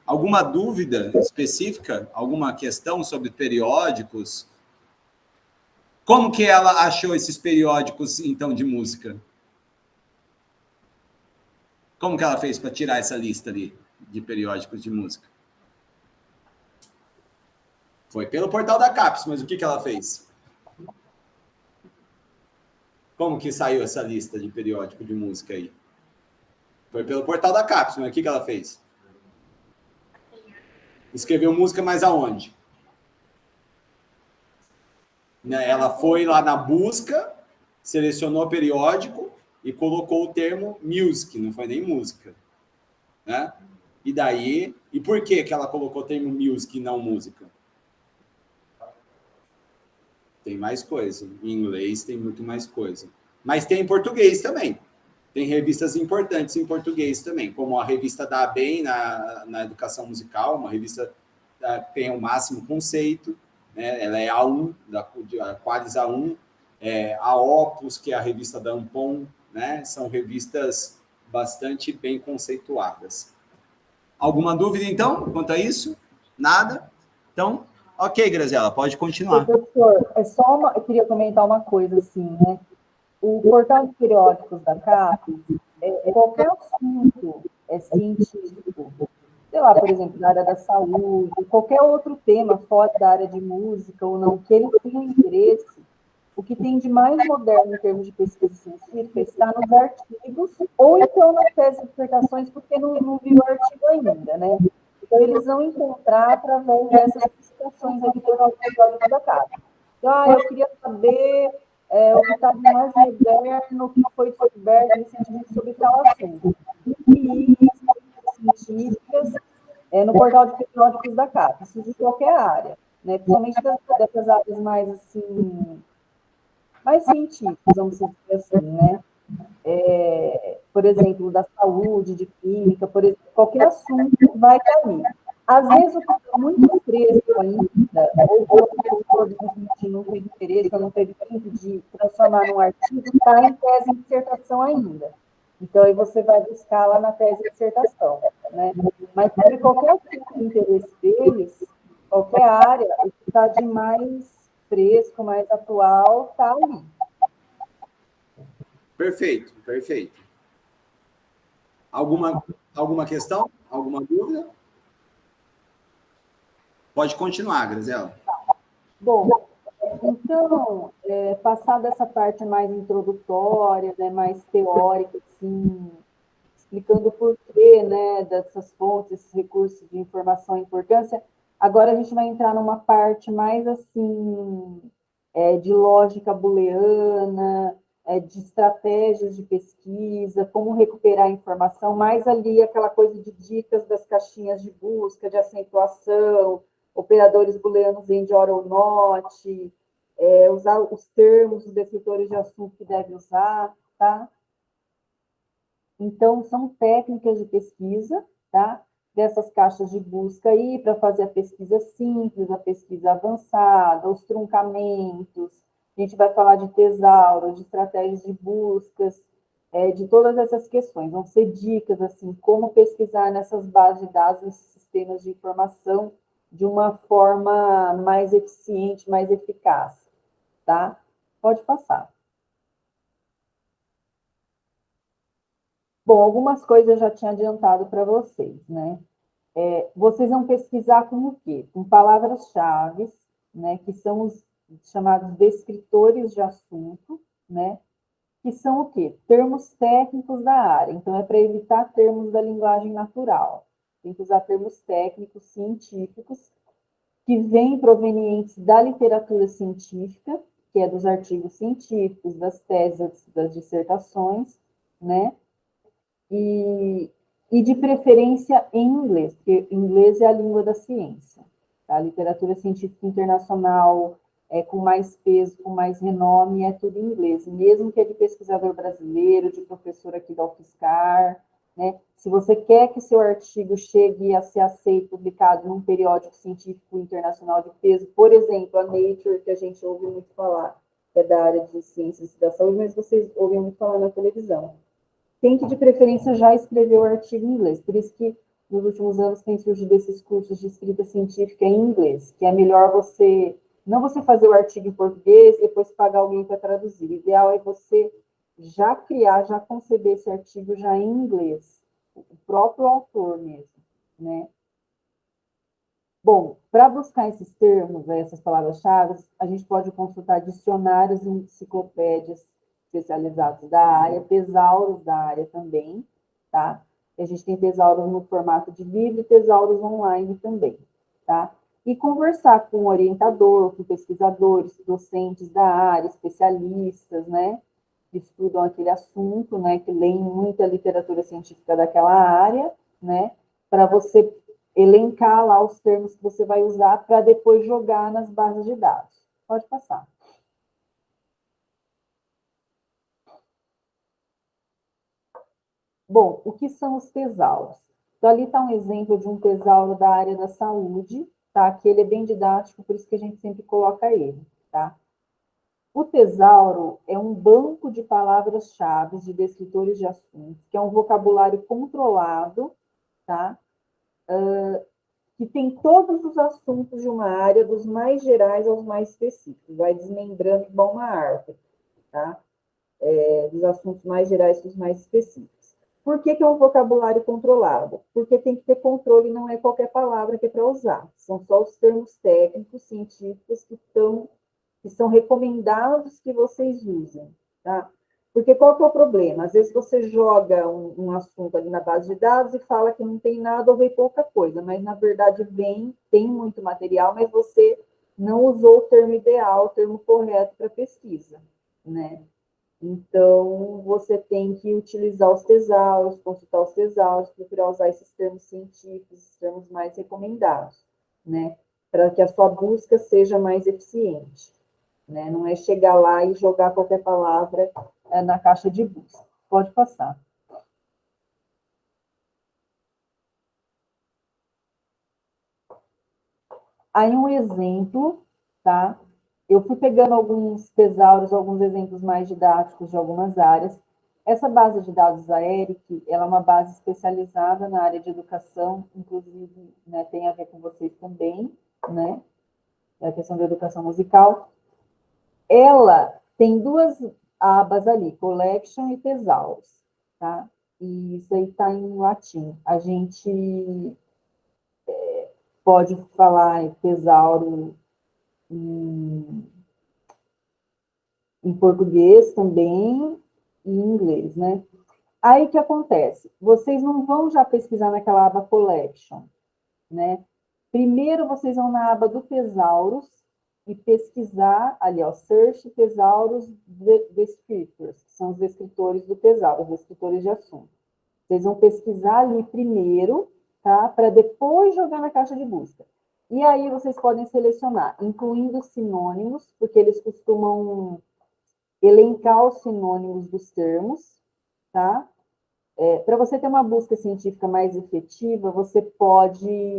Alguma dúvida específica? Alguma questão sobre periódicos? Como que ela achou esses periódicos, então, de música? Como que ela fez para tirar essa lista ali de periódicos de música? Foi pelo portal da CAPES, mas o que ela fez? Como que saiu essa lista de periódico de música aí? Foi pelo portal da CAPES, mas o que ela fez? Escreveu música, mas aonde? Ela foi lá na busca, selecionou o periódico e colocou o termo music, não foi nem música. Né? E daí, e por que ela colocou o termo music e não música? Tem mais coisa. Em inglês tem muito mais coisa. Mas tem em português também. Tem revistas importantes em português também, como a revista da ABEM na educação musical, uma revista que tem o máximo conceito, né? Ela é A1, a Qualis A1, a Opus, que é a revista da Ampon, né? São revistas bastante bem conceituadas. Alguma dúvida, então, quanto a isso? Nada? Então, ok, Graziela, pode continuar. Professor, eu queria comentar uma coisa, assim, né? O portal de periódicos da CAPES, qualquer assunto científico, sei lá, por exemplo, da área da saúde, qualquer outro tema fora da área de música ou não, que ele tenha interesse, o que tem de mais moderno em termos de pesquisa científica está nos artigos, ou então nas teses de dissertações, porque não virou artigo ainda, né? Então, eles vão encontrar através dessas publicações aqui pelo periódico da casa. Então, eu queria saber o que está de mais moderno, o que foi descoberto recentemente sobre tal assunto. E científicas no portal de periódicos da CAPES, isso de qualquer área, né? Principalmente dessas áreas mais, assim, mais científicas, vamos dizer assim, né? Por exemplo, da saúde, de química, por exemplo, qualquer assunto vai estar ali. Às vezes, o que está muito fresco ainda, ou o autor não teve interesse, ou não teve tempo de transformar num artigo, está em tese e dissertação ainda. Então, aí você vai buscar lá na tese e dissertação, né? Mas sobre qualquer assunto de interesse deles, qualquer área, o que está de mais fresco, mais atual, está ali. Perfeito, perfeito. Alguma questão? Alguma dúvida? Pode continuar, Graziela. Bom, então, passada essa parte mais introdutória, né, mais teórica, assim, explicando o porquê, né, dessas fontes, esses recursos de informação e importância, agora a gente vai entrar numa parte mais, assim, de lógica booleana, de estratégias de pesquisa, como recuperar a informação, mais ali aquela coisa de dicas das caixinhas de busca, de acentuação, operadores booleanos end, or ou not, usar os termos, os descritores de assunto que deve usar, tá? Então, são técnicas de pesquisa, tá? Dessas caixas de busca aí, para fazer a pesquisa simples, a pesquisa avançada, os truncamentos, a gente vai falar de tesauro, de estratégias de buscas, de todas essas questões. Vão ser dicas, assim, como pesquisar nessas bases de dados, nesses sistemas de informação, de uma forma mais eficiente, mais eficaz, tá? Pode passar. Bom, algumas coisas eu já tinha adiantado para vocês, né? Vocês vão pesquisar com o quê? Com palavras-chave, né? Que são os chamados descritores de assunto, né? Que são o quê? Termos técnicos da área. Então, é para evitar termos da linguagem natural. Tem que usar termos técnicos, científicos, que vêm provenientes da literatura científica, que é dos artigos científicos, das teses, das dissertações, né? E de preferência em inglês, porque inglês é a língua da ciência. Tá? A literatura científica internacional com mais peso, com mais renome, é tudo em inglês, mesmo que é de pesquisador brasileiro, de professor aqui da UFSCar, né? Se você quer que seu artigo chegue a ser aceito, publicado num periódico científico internacional de peso, por exemplo, a Nature, que a gente ouve muito falar, que é da área de ciências da saúde, mas vocês ouvem muito falar na televisão, tem que, de preferência, já escrever o artigo em inglês. Por isso que, nos últimos anos, tem surgido esses cursos de escrita científica em inglês, que é melhor você, não você fazer o artigo em português e depois pagar alguém para traduzir. O ideal é você já criar, já conceber esse artigo já em inglês, o próprio autor mesmo, né? Bom, para buscar esses termos, essas palavras-chave, a gente pode consultar dicionários e enciclopédias especializados da área, tesauros da área também, tá? A gente tem tesauros no formato de livro e tesauros online também, tá? E conversar com o orientador, com pesquisadores, docentes da área, especialistas, né? Que estudam aquele assunto, né? Que leem muita literatura científica daquela área, né? Para você elencar lá os termos que você vai usar para depois jogar nas bases de dados. Pode passar. Bom, o que são os tesauros? Então, ali está um exemplo de um tesauro da área da saúde, tá? Que ele é bem didático, por isso que a gente sempre coloca ele, tá? O tesauro é um banco de palavras-chave de descritores de assuntos, que é um vocabulário controlado, tá? Que tem todos os assuntos de uma área, dos mais gerais aos mais específicos, vai desmembrando igual uma árvore, tá? Dos assuntos mais gerais para os mais específicos. Por que é um vocabulário controlado? Porque tem que ter controle, não é qualquer palavra que é para usar. São só os termos técnicos, científicos, que estão que são recomendados que vocês usem, tá? Porque qual que é o problema? Às vezes você joga um assunto ali na base de dados e fala que não tem nada ou vem pouca coisa, mas na verdade tem muito material, mas você não usou o termo ideal, o termo correto para pesquisa, né? Então, você tem que utilizar os tesauros, consultar os tesauros, procurar usar esses termos científicos, esses termos mais recomendados, né? Para que a sua busca seja mais eficiente, né? Não é chegar lá e jogar qualquer palavra na caixa de busca. Pode passar. Aí um exemplo, tá? Eu fui pegando alguns tesauros, alguns exemplos mais didáticos de algumas áreas. Essa base de dados, a ERIC, ela é uma base especializada na área de educação, inclusive, né, tem a ver com vocês também, né? É a questão da educação musical. Ela tem duas abas ali, Collection e Tesauros, tá? E isso aí está em latim. A gente pode falar tesauro em português também e em inglês, né? Aí o que acontece? Vocês não vão já pesquisar naquela aba Collection, né? Primeiro vocês vão na aba do Tesauros e pesquisar ali, ó, Search Tesauros Descriptors, que são os descritores do tesauro, os descritores de assunto. Vocês vão pesquisar ali primeiro, tá? Para depois jogar na caixa de busca. E aí vocês podem selecionar, incluindo sinônimos, porque eles costumam elencar os sinônimos dos termos, tá? Para você ter uma busca científica mais efetiva,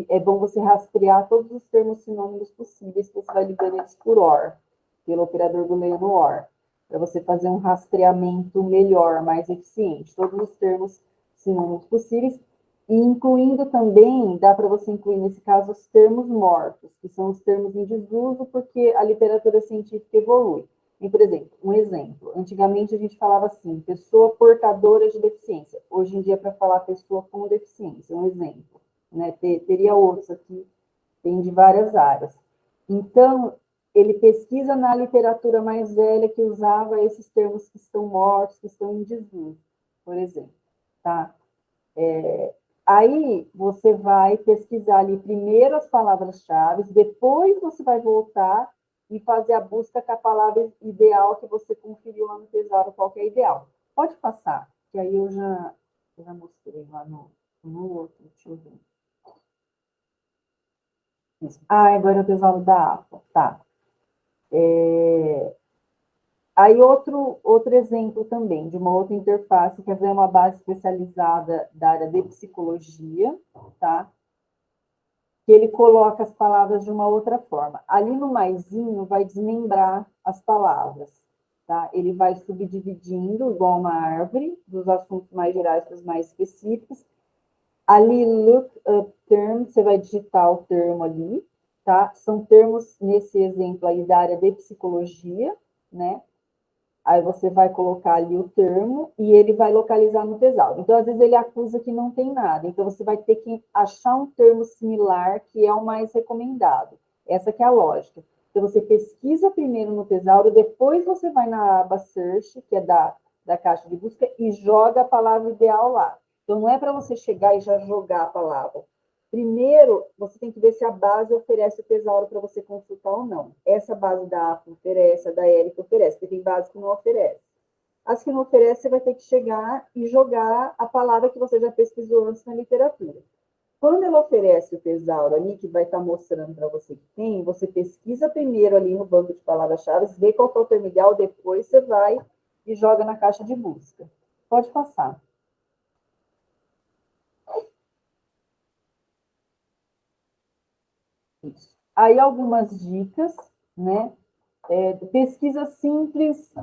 é bom você rastrear todos os termos sinônimos possíveis, que você vai ligando eles por OR, pelo operador booleano OR, para você fazer um rastreamento melhor, mais eficiente, todos os termos sinônimos possíveis, e incluindo também, dá para você incluir nesse caso os termos mortos, que são os termos em desuso, porque a literatura científica evolui. E, por exemplo, antigamente a gente falava assim, pessoa portadora de deficiência. Hoje em dia, para falar pessoa com deficiência, um exemplo. Né? Teria outros aqui, tem de várias áreas. Então, ele pesquisa na literatura mais velha que usava esses termos que estão mortos, que estão em desuso, por exemplo. Tá? Aí você vai pesquisar ali primeiro as palavras-chave, depois você vai voltar e fazer a busca com a palavra ideal que você conferiu lá no tesouro, qual que é ideal. Pode passar, que aí eu já mostrei lá no outro, deixa eu ver. Isso. Ah, agora é o tesouro da APA, tá. Aí outro exemplo também, de uma outra interface, que é uma base especializada da área de psicologia, tá? Que ele coloca as palavras de uma outra forma. Ali no maisinho vai desmembrar as palavras, tá? Ele vai subdividindo, igual uma árvore, dos assuntos mais gerais para os mais específicos. Ali, look up term, você vai digitar o termo ali, tá? São termos, nesse exemplo aí, da área de psicologia, né? Aí você vai colocar ali o termo e ele vai localizar no tesauro. Então, às vezes, ele acusa que não tem nada. Então, você vai ter que achar um termo similar que é o mais recomendado. Essa que é a lógica. Então, você pesquisa primeiro no tesauro, depois você vai na aba Search, que é da caixa de busca, e joga a palavra ideal lá. Então, não é para você chegar e já jogar a palavra. Primeiro, você tem que ver se a base oferece o tesauro para você consultar ou não. Essa base da APA oferece, a da ERIC oferece, porque tem base que não oferece. As que não oferece, você vai ter que chegar e jogar a palavra que você já pesquisou antes na literatura. Quando ela oferece o tesauro ali, que vai estar mostrando para você que tem, você pesquisa primeiro ali no banco de palavras-chave, vê qual é o termo ideal, depois você vai e joga na caixa de busca. Pode passar. Isso. Aí algumas dicas, né? Pesquisa simples,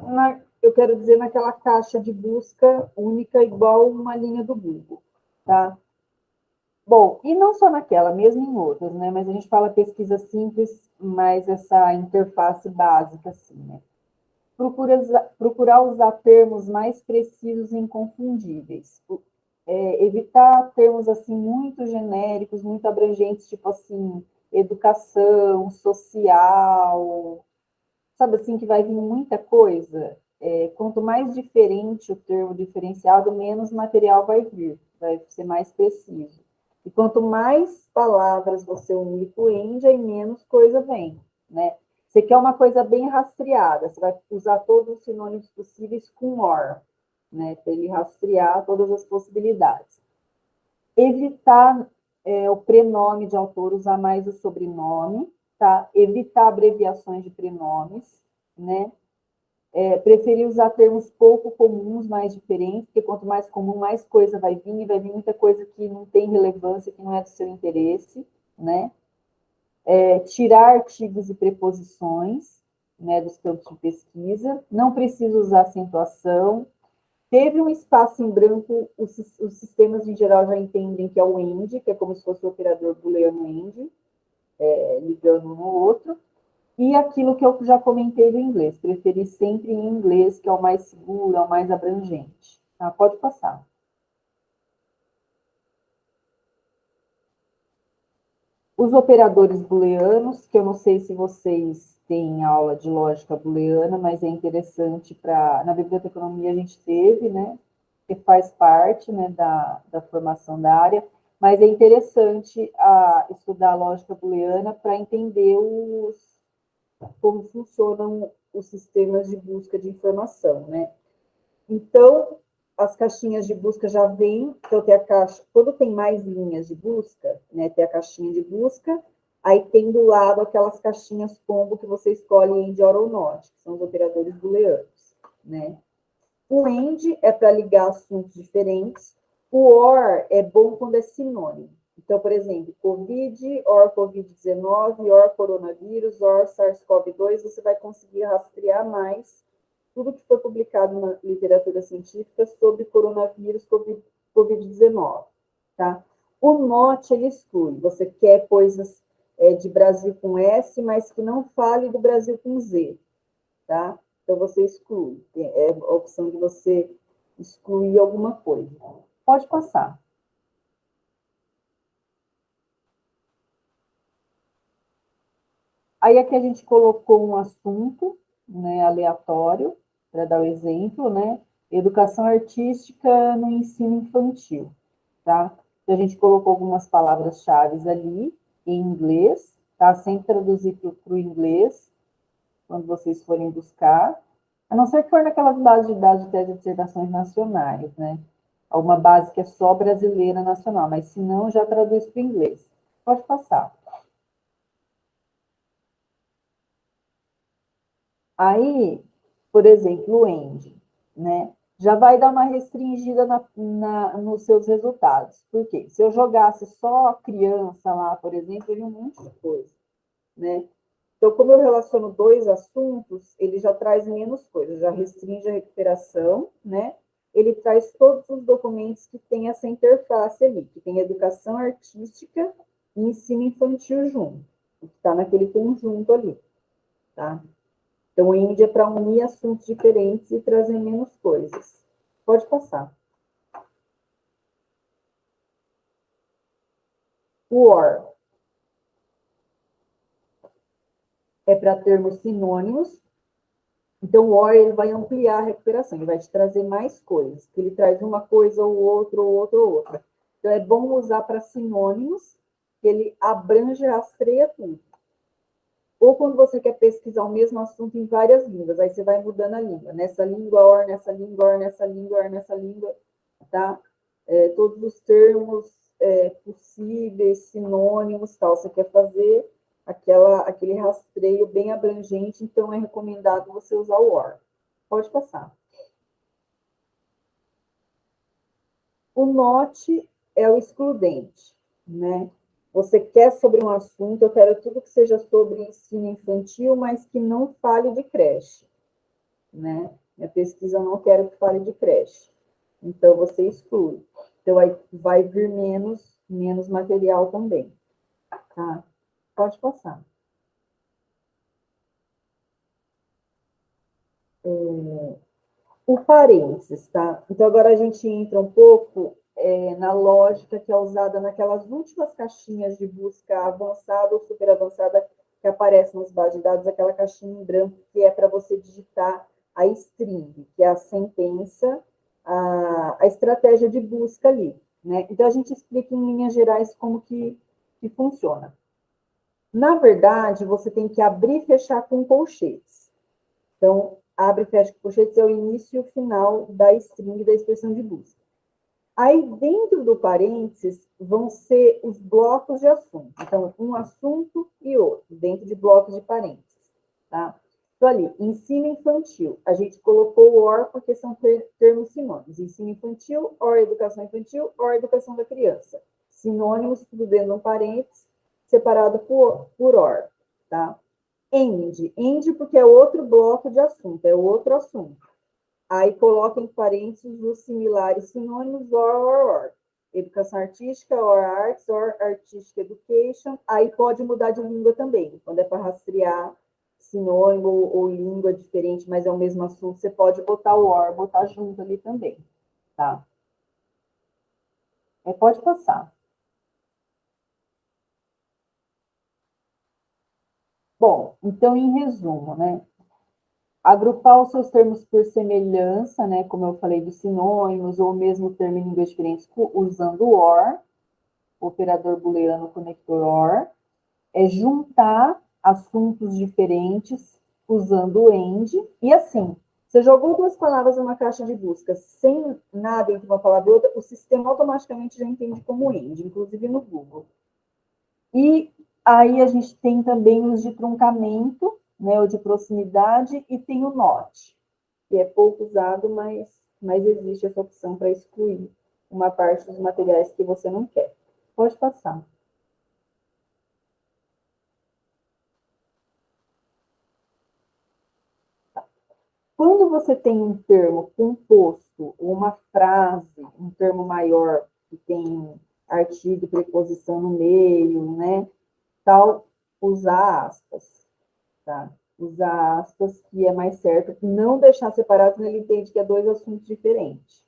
eu quero dizer, naquela caixa de busca única, igual uma linha do Google, tá? Bom, e não só naquela, mesmo em outras, né? Mas a gente fala pesquisa simples, mais essa interface básica, assim, né? Procurar usar termos mais precisos e inconfundíveis. Evitar termos, assim, muito genéricos, muito abrangentes, tipo assim, educação, social, sabe assim, que vai vir muita coisa. Quanto mais diferente o termo diferenciado, menos material vai vir, vai ser mais preciso. E quanto mais palavras você unir com o end, aí menos coisa vem, né? Você quer uma coisa bem rastreada, você vai usar todos os sinônimos possíveis com or, né? Para ele rastrear todas as possibilidades. Evitar o prenome de autor, usar mais o sobrenome, tá? Evitar abreviações de prenomes, né? Preferir usar termos pouco comuns, mais diferentes, porque quanto mais comum, mais coisa vai vir, e vai vir muita coisa que não tem relevância, que não é do seu interesse, né? Tirar artigos e preposições, né, dos campos de pesquisa, não precisa usar acentuação. Teve um espaço em branco, os sistemas em geral já entendem que é o AND, que é como se fosse o operador booleano AND, ligando um no outro. E aquilo que eu já comentei do inglês, preferir sempre em inglês, que é o mais seguro, é o mais abrangente. Tá? Pode passar. Os operadores booleanos, que eu não sei se vocês têm aula de lógica booleana, mas é interessante para... Na biblioteconomia a gente teve, né? Que faz parte, né, da formação da área, mas é interessante estudar a lógica booleana para entender como funcionam os sistemas de busca de informação, né? Então, as caixinhas de busca já vêm, então tem a caixa, quando tem mais linhas de busca, né, tem a caixinha de busca, aí tem do lado aquelas caixinhas combo que você escolhe end, or ou not, que são os operadores booleanos, né? O end é para ligar assuntos diferentes, o or é bom quando é sinônimo. Então, por exemplo, COVID, or Covid-19, or coronavírus, or SARS-CoV-2, você vai conseguir rastrear mais tudo que foi publicado na literatura científica sobre coronavírus Covid-19, tá? O not, ele exclui. Você quer coisas de Brasil com S, mas que não fale do Brasil com Z, tá? Então, você exclui. É a opção de você excluir alguma coisa. Pode passar. Aí aqui a gente colocou um assunto, né, aleatório, para dar o exemplo, né? Educação artística no ensino infantil, tá? Então, a gente colocou algumas palavras-chave ali, em inglês, tá? Sem traduzir para o inglês, quando vocês forem buscar. A não ser que for naquelas bases de dados de tese de dissertações nacionais, né? Alguma base que é só brasileira nacional, mas se não, já traduz para o inglês. Pode passar. Aí, por exemplo, o END, né? Já vai dar uma restringida nos seus resultados. Por quê? Se eu jogasse só a criança lá, por exemplo, teria um monte de coisa, né? Então, como eu relaciono dois assuntos, ele já traz menos coisas, já restringe a recuperação, né? Ele traz todos os documentos que tem essa interface ali, que tem educação artística e ensino infantil junto, que está naquele conjunto ali, tá? Então, o IND é para unir assuntos diferentes e trazer menos coisas. Pode passar. O OR é para termos sinônimos. Então, o OR ele vai ampliar a recuperação, ele vai te trazer mais coisas. Ele traz uma coisa ou outra, ou outra, ou outra. Então, é bom usar para sinônimos, que ele abrange, rastreia tudo. Ou quando você quer pesquisar o mesmo assunto em várias línguas, aí você vai mudando a língua. Nessa língua, OR, nessa língua, OR, nessa língua, OR, nessa língua, tá? Todos os termos possíveis, sinônimos, tal. Você quer fazer aquele rastreio bem abrangente, então é recomendado você usar o OR. Pode passar. O NOT é o excludente, né? Você quer sobre um assunto, eu quero tudo que seja sobre ensino infantil, mas que não fale de creche, né? Minha pesquisa eu não quero que fale de creche. Então, você exclui. Então, aí vai vir menos material também, tá? Pode passar. O parênteses, tá? Então, agora a gente entra um pouco na lógica que é usada naquelas últimas caixinhas de busca avançada ou super avançada, que aparece nas bases de dados aquela caixinha em branco que é para você digitar a string, que é a sentença, a estratégia de busca ali, né? Então, a gente explica em linhas gerais como que funciona. Na verdade, você tem que abrir e fechar com colchetes. Então, abre e fecha com colchetes é o início e o final da string da expressão de busca. Aí, dentro do parênteses, vão ser os blocos de assunto. Então, um assunto e outro, dentro de blocos de parênteses, tá? Então, ali, ensino infantil. A gente colocou o OR porque são termos sinônimos. Ensino infantil, OR educação infantil, OR educação da criança. Sinônimos, tudo dentro de um parênteses, separado por OR, tá? End porque é outro bloco de assunto, é outro assunto. Aí coloca em parênteses os similares sinônimos or. Educação artística, or arts, or artistic education. Aí pode mudar de língua também. Quando é para rastrear sinônimo ou língua diferente, mas é o mesmo assunto, você pode botar o or, botar junto ali também, tá? Pode passar. Bom, então, em resumo, né? Agrupar os seus termos por semelhança, né? Como eu falei, dos sinônimos, ou mesmo termo em línguas diferentes, usando o OR, operador booleano conector OR. Juntar assuntos diferentes usando o AND. E assim, você jogou duas palavras numa caixa de busca sem nada entre uma palavra e outra, o sistema automaticamente já entende como AND, inclusive no Google. E aí a gente tem também os de truncamento, né, o de proximidade, e tem o NOT, que é pouco usado, mas existe essa opção para excluir uma parte dos materiais que você não quer. Pode passar. Quando você tem um termo composto, uma frase, um termo maior, que tem artigo e preposição no meio, né? Tal, usar aspas, tá? Usar aspas, que é mais certo. Não deixar separado, senão ele entende que é dois assuntos diferentes,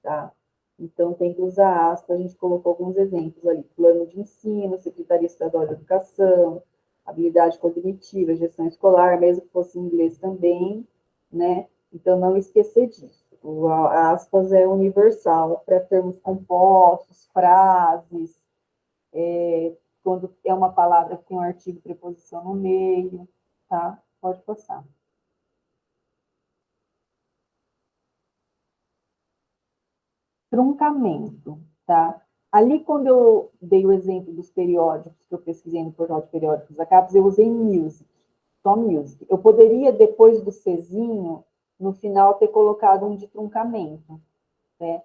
tá? Então, tem que usar aspas. A gente colocou alguns exemplos ali. Plano de ensino, Secretaria Estadual de Educação, habilidade cognitiva, gestão escolar, mesmo que fosse em inglês também, né? Então, não esquecer disso. O aspas é universal para termos compostos, frases, quando é uma palavra que tem um artigo e preposição no meio, tá? Pode passar. Truncamento, tá? Ali, quando eu dei o exemplo dos periódicos, que eu pesquisei no portal de periódicos da CAPES, eu usei music, só music. Eu poderia, depois do Czinho, no final, ter colocado um de truncamento, né?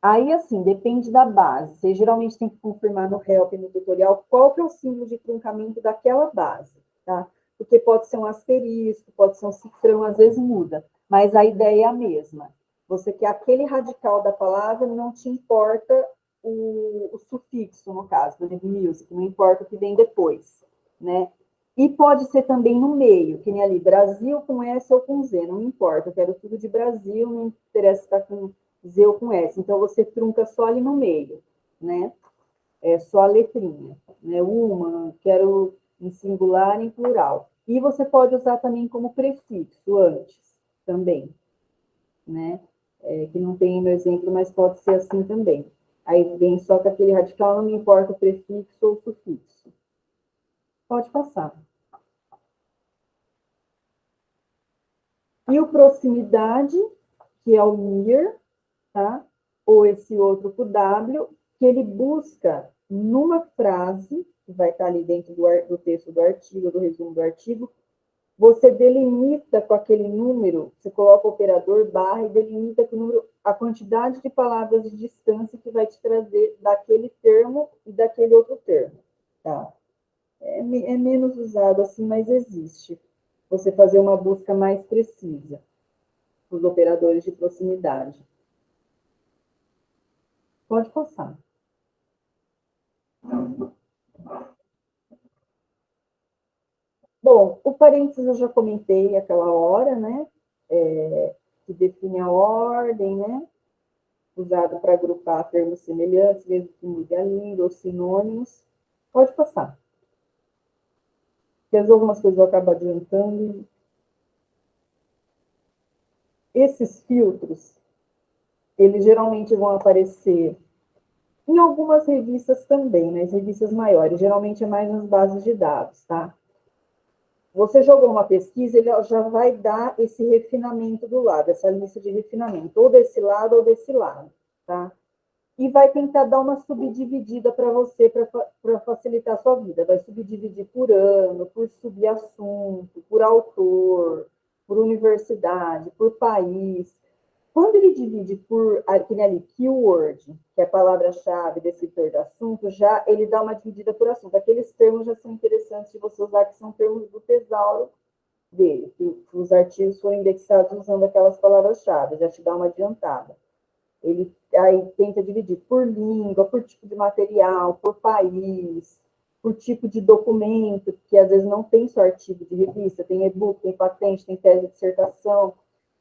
Aí, assim, depende da base. Você geralmente tem que confirmar no help, no tutorial, qual que é o símbolo de truncamento daquela base, tá? Porque pode ser um asterisco, pode ser um cifrão, às vezes muda, mas a ideia é a mesma. Você quer aquele radical da palavra, não te importa o sufixo, no caso, por exemplo, music, não importa o que vem depois, né? E pode ser também no meio, que nem ali, Brasil com S ou com Z, não importa, eu quero tudo de Brasil, não interessa se está com Z ou com S. Então, você trunca só ali no meio, né? É só a letrinha, né? Uma, quero em singular e em plural. E você pode usar também como prefixo antes, também, né? Que não tem no exemplo, mas pode ser assim também. Aí vem só com aquele radical, não me importa o prefixo ou o sufixo. Pode passar. E o proximidade, que é o near, tá? Ou esse outro com W, que ele busca numa frase, que vai estar ali dentro do texto do artigo, do resumo do artigo, você delimita com aquele número, você coloca o operador barra e delimita com o número, a quantidade de palavras de distância que vai te trazer daquele termo e daquele outro termo, tá? É menos usado assim, mas existe. Você fazer uma busca mais precisa, os operadores de proximidade. Pode passar. Bom, o parênteses eu já comentei aquela hora, né? Que define a ordem, né? Usado para agrupar termos semelhantes, mesmo que mude a língua, ou sinônimos. Pode passar. Porque às vezes algumas coisas eu acabo adiantando. Esses filtros, eles geralmente vão aparecer em algumas revistas também, nas revistas maiores, geralmente é mais nas bases de dados, tá? Você jogou uma pesquisa, ele já vai dar esse refinamento do lado, essa lista de refinamento, ou desse lado ou desse lado, tá? E vai tentar dar uma subdividida para você, para facilitar a sua vida. Vai subdividir por ano, por subassunto, por autor, por universidade, por país. Quando ele divide por aquele ali, keyword, que é a palavra-chave, descritor do assunto, já ele dá uma dividida por assunto. Aqueles termos já são interessantes de você usar, que são termos do tesauro dele, que os artigos foram indexados usando aquelas palavras-chave, já te dá uma adiantada. Ele aí tenta dividir por língua, por tipo de material, por país, por tipo de documento, que às vezes não tem só artigo de revista, tem e-book, tem patente, tem tese de dissertação,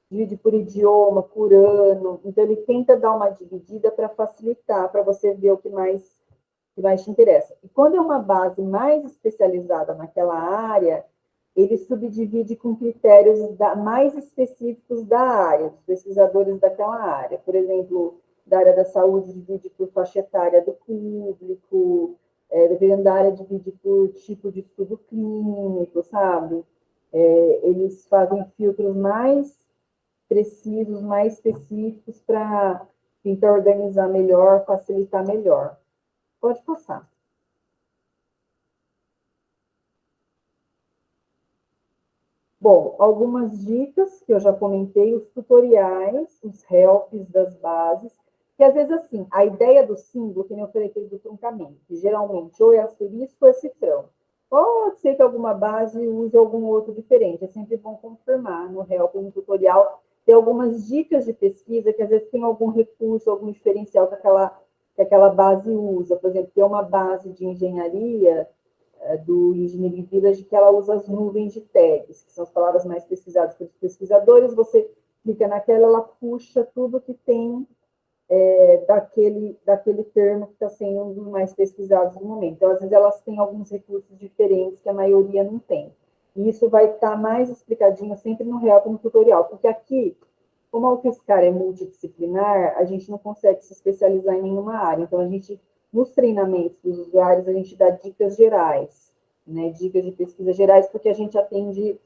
divide por idioma, por ano. Então, ele tenta dar uma dividida para facilitar, para você ver o que mais te interessa. E quando é uma base mais especializada naquela área, ele subdivide com critérios mais específicos da área, dos pesquisadores daquela área. Por exemplo, da área da saúde, divide por faixa etária do público, dependendo da área, divide por tipo de estudo clínico, sabe? Eles fazem filtros mais precisos, mais específicos para tentar organizar melhor, facilitar melhor. Pode passar. Bom, algumas dicas que eu já comentei, os tutoriais, os helps das bases, que às vezes assim, a ideia do símbolo, que nem eu falei do truncamento, que geralmente ou é asterisco ou é cifrão. Pode ser que alguma base use algum outro diferente, é sempre bom confirmar no help, no tutorial, tem algumas dicas de pesquisa que às vezes tem algum recurso, algum diferencial que aquela base usa. Por exemplo, tem uma base de engenharia do Engineering Village, que ela usa as nuvens de tags, que são as palavras mais pesquisadas pelos pesquisadores. Você clica naquela, ela puxa tudo que tem daquele termo que está sendo um dos mais pesquisados no momento. Então, às vezes, elas têm alguns recursos diferentes que a maioria não tem. E isso vai estar mais explicadinho sempre no help, no tutorial, porque aqui, como o UFSCar é multidisciplinar, a gente não consegue se especializar em nenhuma área. Então, nos treinamentos dos usuários, a gente dá dicas gerais, né? Dicas de pesquisa gerais, porque a gente atende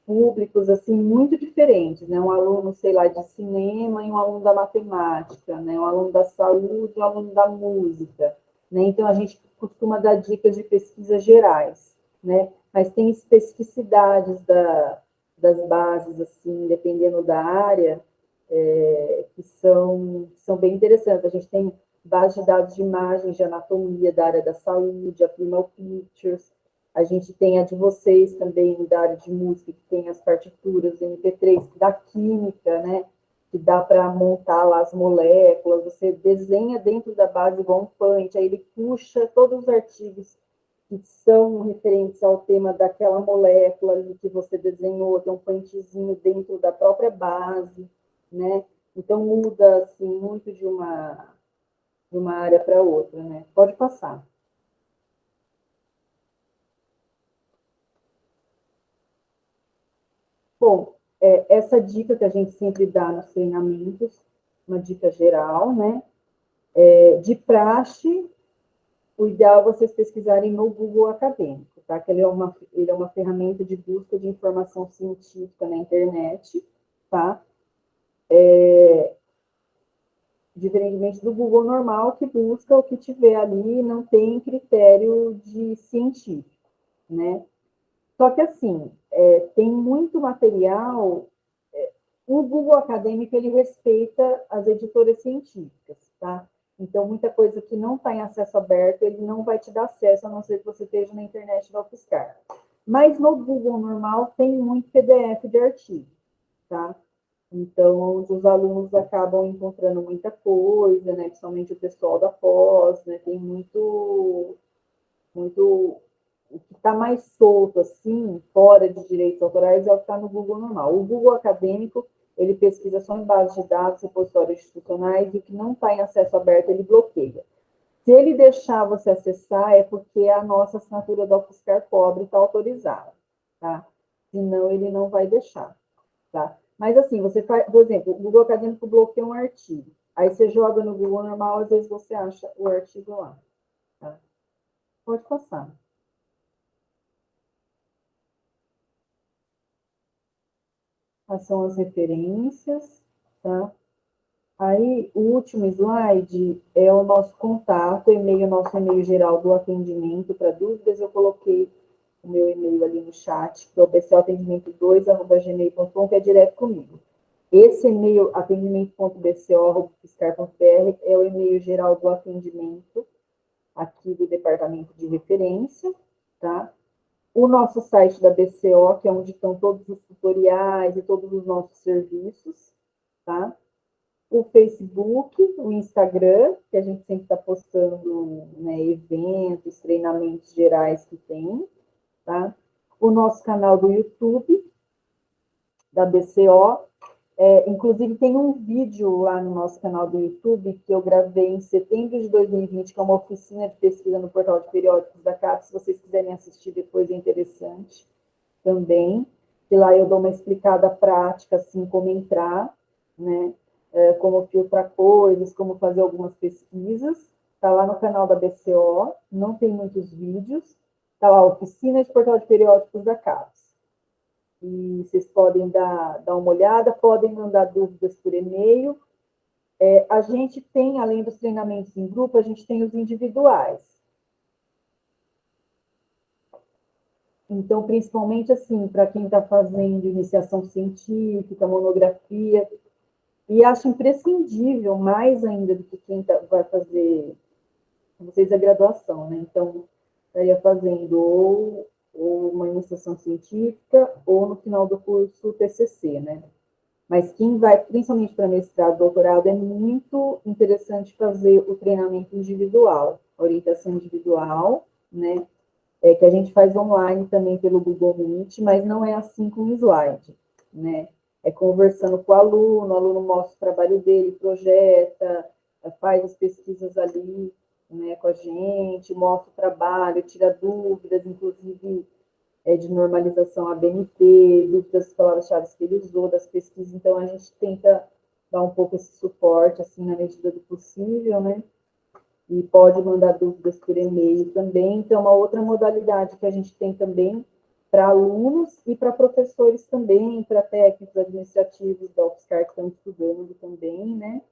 públicos assim muito diferentes, né? Um aluno, sei lá, de cinema e um aluno da matemática, né? Um aluno da saúde e um aluno da música, né? Então, a gente costuma dar dicas de pesquisa gerais, né? Mas tem especificidades das bases, assim, dependendo da área, que são bem interessantes. A gente tem base de dados de imagens de anatomia da área da saúde, a Primal Pictures. A gente tem a de vocês também, da área de música, que tem as partituras MP3, da química, né? Que dá para montar lá as moléculas. Você desenha dentro da base igual um punch, aí ele puxa todos os artigos que são referentes ao tema daquela molécula ali que você desenhou, tem um punchzinho dentro da própria base, né? Então, muda, assim, muito de uma área para outra, né? Pode passar. Bom, essa dica que a gente sempre dá nos treinamentos, uma dica geral, né? De praxe, o ideal é vocês pesquisarem no Google Acadêmico, tá? Que ele é uma ferramenta de busca de informação científica na internet, tá? Diferentemente do Google normal, que busca o que tiver ali, não tem critério de científico, né? Só que, assim, tem muito material. O Google Acadêmico, ele respeita as editoras científicas, tá? Então, muita coisa que não está em acesso aberto, ele não vai te dar acesso, a não ser que você esteja na internet da UFSCar. Mas no Google normal, tem muito PDF de artigo, tá? Então, os alunos acabam encontrando muita coisa, né? Principalmente o pessoal da pós, né? Tem muito o que está mais solto, assim, fora de direitos autorais, é o que está no Google normal. O Google Acadêmico, ele pesquisa só em bases de dados, repositórios institucionais, e o que não está em acesso aberto, ele bloqueia. Se ele deixar você acessar, é porque a nossa assinatura do UFSCar Pobre está autorizada, tá? Senão, ele não vai deixar, tá? Mas, assim, você faz, por exemplo, o Google Acadêmico bloqueia um artigo. Aí você joga no Google normal, às vezes você acha o artigo lá, tá? Pode passar. Essas são as referências, tá? Aí, o último slide é o nosso contato, nosso e-mail geral do atendimento para dúvidas. Eu coloquei o meu e-mail ali no chat, que é o bcatendimento2@gmail.com, que é direto comigo. Esse e-mail, atendimento.bco.fiscar.br, é o e-mail geral do atendimento aqui do departamento de referência, tá? O nosso site da BCO, que é onde estão todos os tutoriais e todos os nossos serviços, tá? O Facebook, o Instagram, que a gente sempre está postando, né, eventos, treinamentos gerais que tem, tá? O nosso canal do YouTube, da BCO, inclusive tem um vídeo lá no nosso canal do YouTube que eu gravei em setembro de 2020, que é uma oficina de pesquisa no portal de periódicos da CAPES, se vocês quiserem assistir depois é interessante também, que lá eu dou uma explicada prática, assim, como entrar, né, como filtrar coisas, como fazer algumas pesquisas. Está lá no canal da BCO, não tem muitos vídeos. Está lá, oficina de portal de periódicos da CAPES. E vocês podem dar uma olhada, podem mandar dúvidas por e-mail. A gente tem, além dos treinamentos em grupo, a gente tem os individuais. Então, principalmente, assim, para quem está fazendo iniciação científica, monografia, e acho imprescindível, mais ainda do que quem vai fazer, vocês, a graduação, né? Então, estaria fazendo ou uma iniciação científica, ou no final do curso TCC, né? Mas quem vai, principalmente para mestrado, doutorado, é muito interessante fazer o treinamento individual, a orientação individual, né? Que a gente faz online também pelo Google Meet, mas não é assim com slide, né? É conversando com o aluno mostra o trabalho dele, projeta, faz as pesquisas ali, né, com a gente, mostra o trabalho, tira dúvidas, inclusive de normalização ABNT, dúvidas das palavras-chave que ele usou, das pesquisas. Então, a gente tenta dar um pouco esse suporte, assim, na medida do possível, né? E pode mandar dúvidas por e-mail também. Então, uma outra modalidade que a gente tem também para alunos e para professores também, para técnicos administrativos da UFSCar que estão estudando também, né?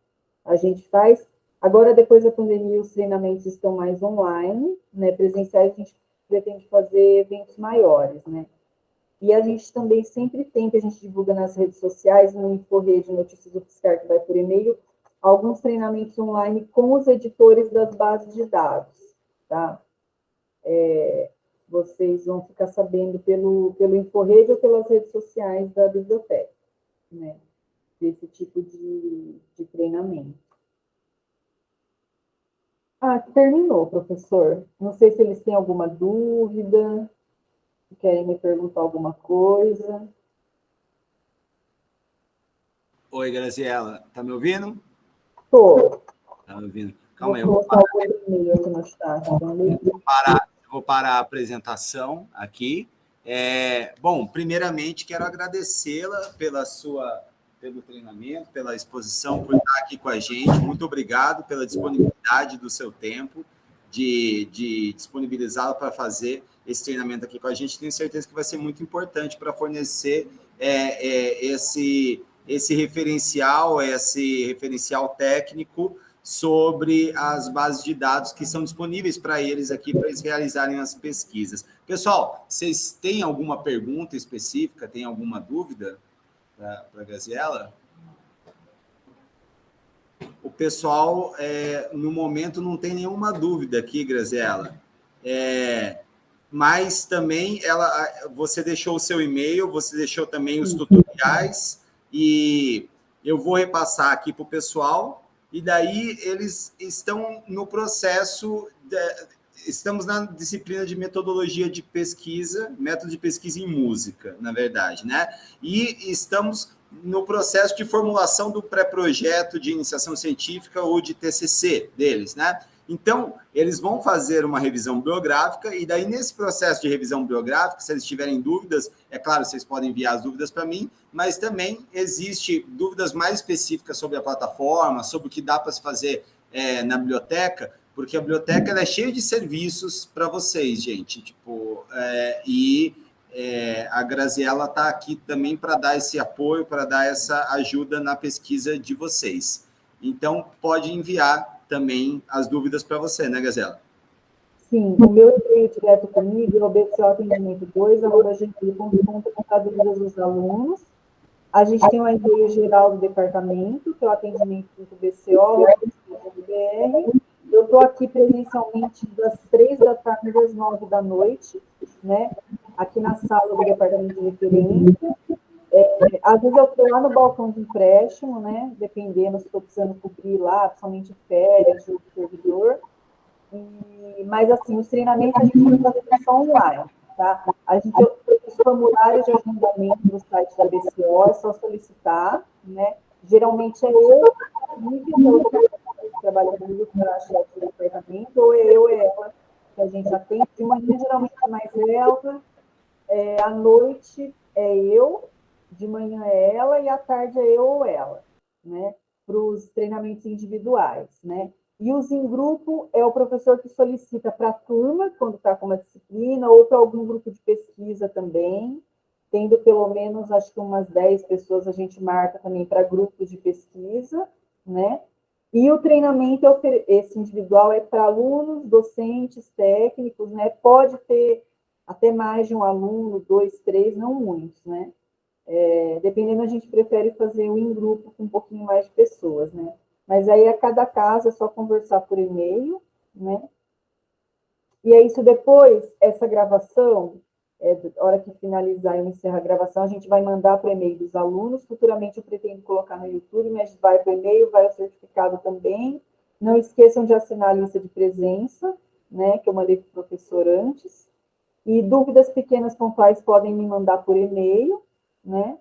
A gente faz. Agora, depois da pandemia, os treinamentos estão mais online, né? Presenciais, a gente pretende fazer eventos maiores, né? E a gente também sempre tem, que a gente divulga nas redes sociais, no InfoRede Notícias do UFSCar, que vai por e-mail, alguns treinamentos online com os editores das bases de dados, tá? Vocês vão ficar sabendo pelo InfoRede ou pelas redes sociais da biblioteca, né? Desse tipo de treinamento. Terminou, professor. Não sei se eles têm alguma dúvida, querem me perguntar alguma coisa. Oi, Graziela, tá me ouvindo? Estou. Tá me ouvindo? Calma aí, Vou colocar o e-mail aqui no chat. Vou parar a apresentação aqui. Bom, primeiramente, quero agradecê-la pelo treinamento, pela exposição, por estar aqui com a gente. Muito obrigado pela disponibilidade do seu tempo, de disponibilizá-la para fazer esse treinamento aqui com a gente. Tenho certeza que vai ser muito importante para fornecer esse referencial técnico sobre as bases de dados que são disponíveis para eles aqui, para eles realizarem as pesquisas. Pessoal, vocês têm alguma pergunta específica, têm alguma dúvida para a Graziela? O pessoal, no momento, não tem nenhuma dúvida aqui, Graziela. Mas também você deixou o seu e-mail, você deixou também os tutoriais, e eu vou repassar aqui para o pessoal, e daí eles estão no processo, estamos na disciplina de metodologia de pesquisa, método de pesquisa em música, na verdade, né? E estamos no processo de formulação do pré-projeto de iniciação científica ou de TCC deles, né? Então, eles vão fazer uma revisão biográfica, e daí, nesse processo de revisão biográfica, se eles tiverem dúvidas, é claro, vocês podem enviar as dúvidas para mim, mas também existe dúvidas mais específicas sobre a plataforma, sobre o que dá para se fazer na biblioteca, porque a biblioteca ela é cheia de serviços para vocês, gente. Tipo, a Graziella está aqui também para dar esse apoio, para dar essa ajuda na pesquisa de vocês. Então, pode enviar também as dúvidas para você, né, Graziella? Sim, o meu e-mail direto comigo é obcoatendimento2@gmail.com para dúvidas dos alunos. A gente tem um e-mail geral do departamento, que é o atendimento.bco.br. Eu estou aqui presencialmente das 3 da tarde às 9 da noite, né? Aqui na sala do departamento de referência. Às vezes eu estou lá no balcão de empréstimo, né? Dependendo se estou precisando cobrir lá, principalmente férias do servidor. Mas, assim, os treinamentos a gente vai fazer só online, tá? A gente tem os formulários de agendamento no site da BCO, é só solicitar, né? Geralmente é eu, que trabalha comigo, que é a chefe do departamento, ou é eu e ela, que a gente atende. De manhã, geralmente, é mais ela, à noite é eu, de manhã é ela, e à tarde é eu ou ela, né? Para os treinamentos individuais, né? E os em grupo é o professor que solicita para a turma, quando está com uma disciplina, ou para algum grupo de pesquisa também, tendo pelo menos, acho que umas 10 pessoas a gente marca também para grupos de pesquisa, né? E o treinamento, esse individual, é para alunos, docentes, técnicos, né? Pode ter até mais de um aluno, 2, 3, não muitos, né? Dependendo, a gente prefere fazer um em grupo com um pouquinho mais de pessoas, né? Mas aí, a cada caso, é só conversar por e-mail, né? E é isso. Depois, essa gravação, a hora que finalizar e encerrar a gravação, a gente vai mandar para o e-mail dos alunos. Futuramente, eu pretendo colocar no YouTube, mas vai para o e-mail, vai o certificado também. Não esqueçam de assinar a lista de presença, né? Que eu mandei para o professor antes. E dúvidas pequenas pontuais podem me mandar por e-mail, né?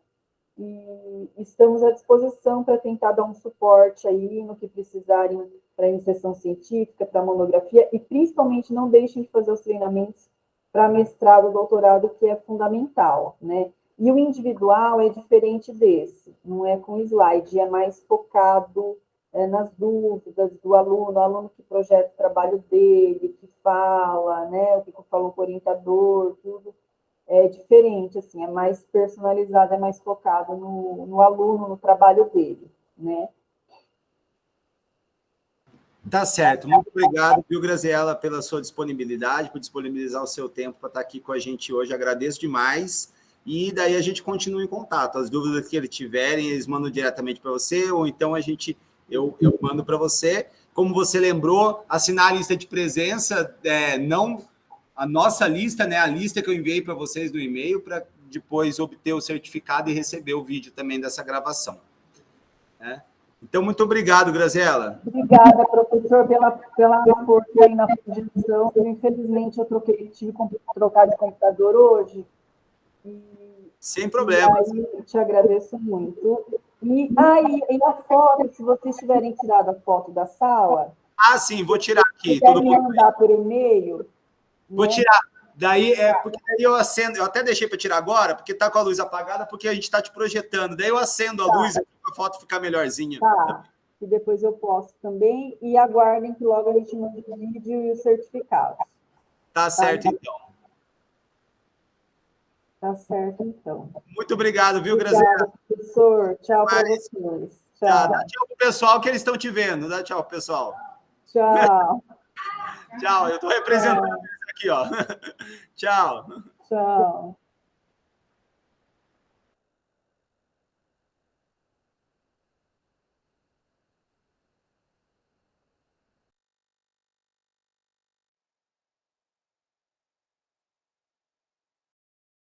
E estamos à disposição para tentar dar um suporte aí no que precisarem para iniciação científica, para monografia, e principalmente não deixem de fazer os treinamentos para mestrado, doutorado, que é fundamental, né? E o individual é diferente desse, não é com slide, é mais focado nas dúvidas do aluno, o aluno que projeta o trabalho dele, que fala, né? O que falou com o orientador, tudo. É diferente, assim, é mais personalizado, é mais focado no aluno, no trabalho dele, né? Tá certo. Muito obrigado, viu, Graziella, pela sua disponibilidade, por disponibilizar o seu tempo para estar aqui com a gente hoje. Agradeço demais. E daí a gente continua em contato. As dúvidas que eles tiverem, eles mandam diretamente para você, ou então eu mando para você. Como você lembrou, assinar a lista de presença, não a nossa lista, né? A lista que eu enviei para vocês no e-mail, para depois obter o certificado e receber o vídeo também dessa gravação. Né? Então, muito obrigado, Graziella. Obrigada, professor, pela força aí na projeção. Infelizmente, eu tive que trocar de computador hoje. Sem problema. Aí, te agradeço muito. E a foto, se vocês tiverem tirado a foto da sala... Ah, sim, vou tirar aqui. Quer me mandar por e-mail? Vou tirar. Daí porque daí eu acendo, eu até deixei para tirar agora, porque está com a luz apagada, porque a gente está te projetando. Daí eu acendo a luz aqui para a foto ficar melhorzinha. Tá. E depois eu posto também. E aguardem que logo a gente manda o vídeo e os certificados. Tá certo, então. Tá certo, então. Muito obrigado, viu, Graziella? Professor. Tchau para vocês. Tchau. Dá tchau pro pessoal que eles estão te vendo. Dá tchau pro pessoal. Tchau. Tchau. Eu estou representando eles aqui, ó. Tchau. Tchau.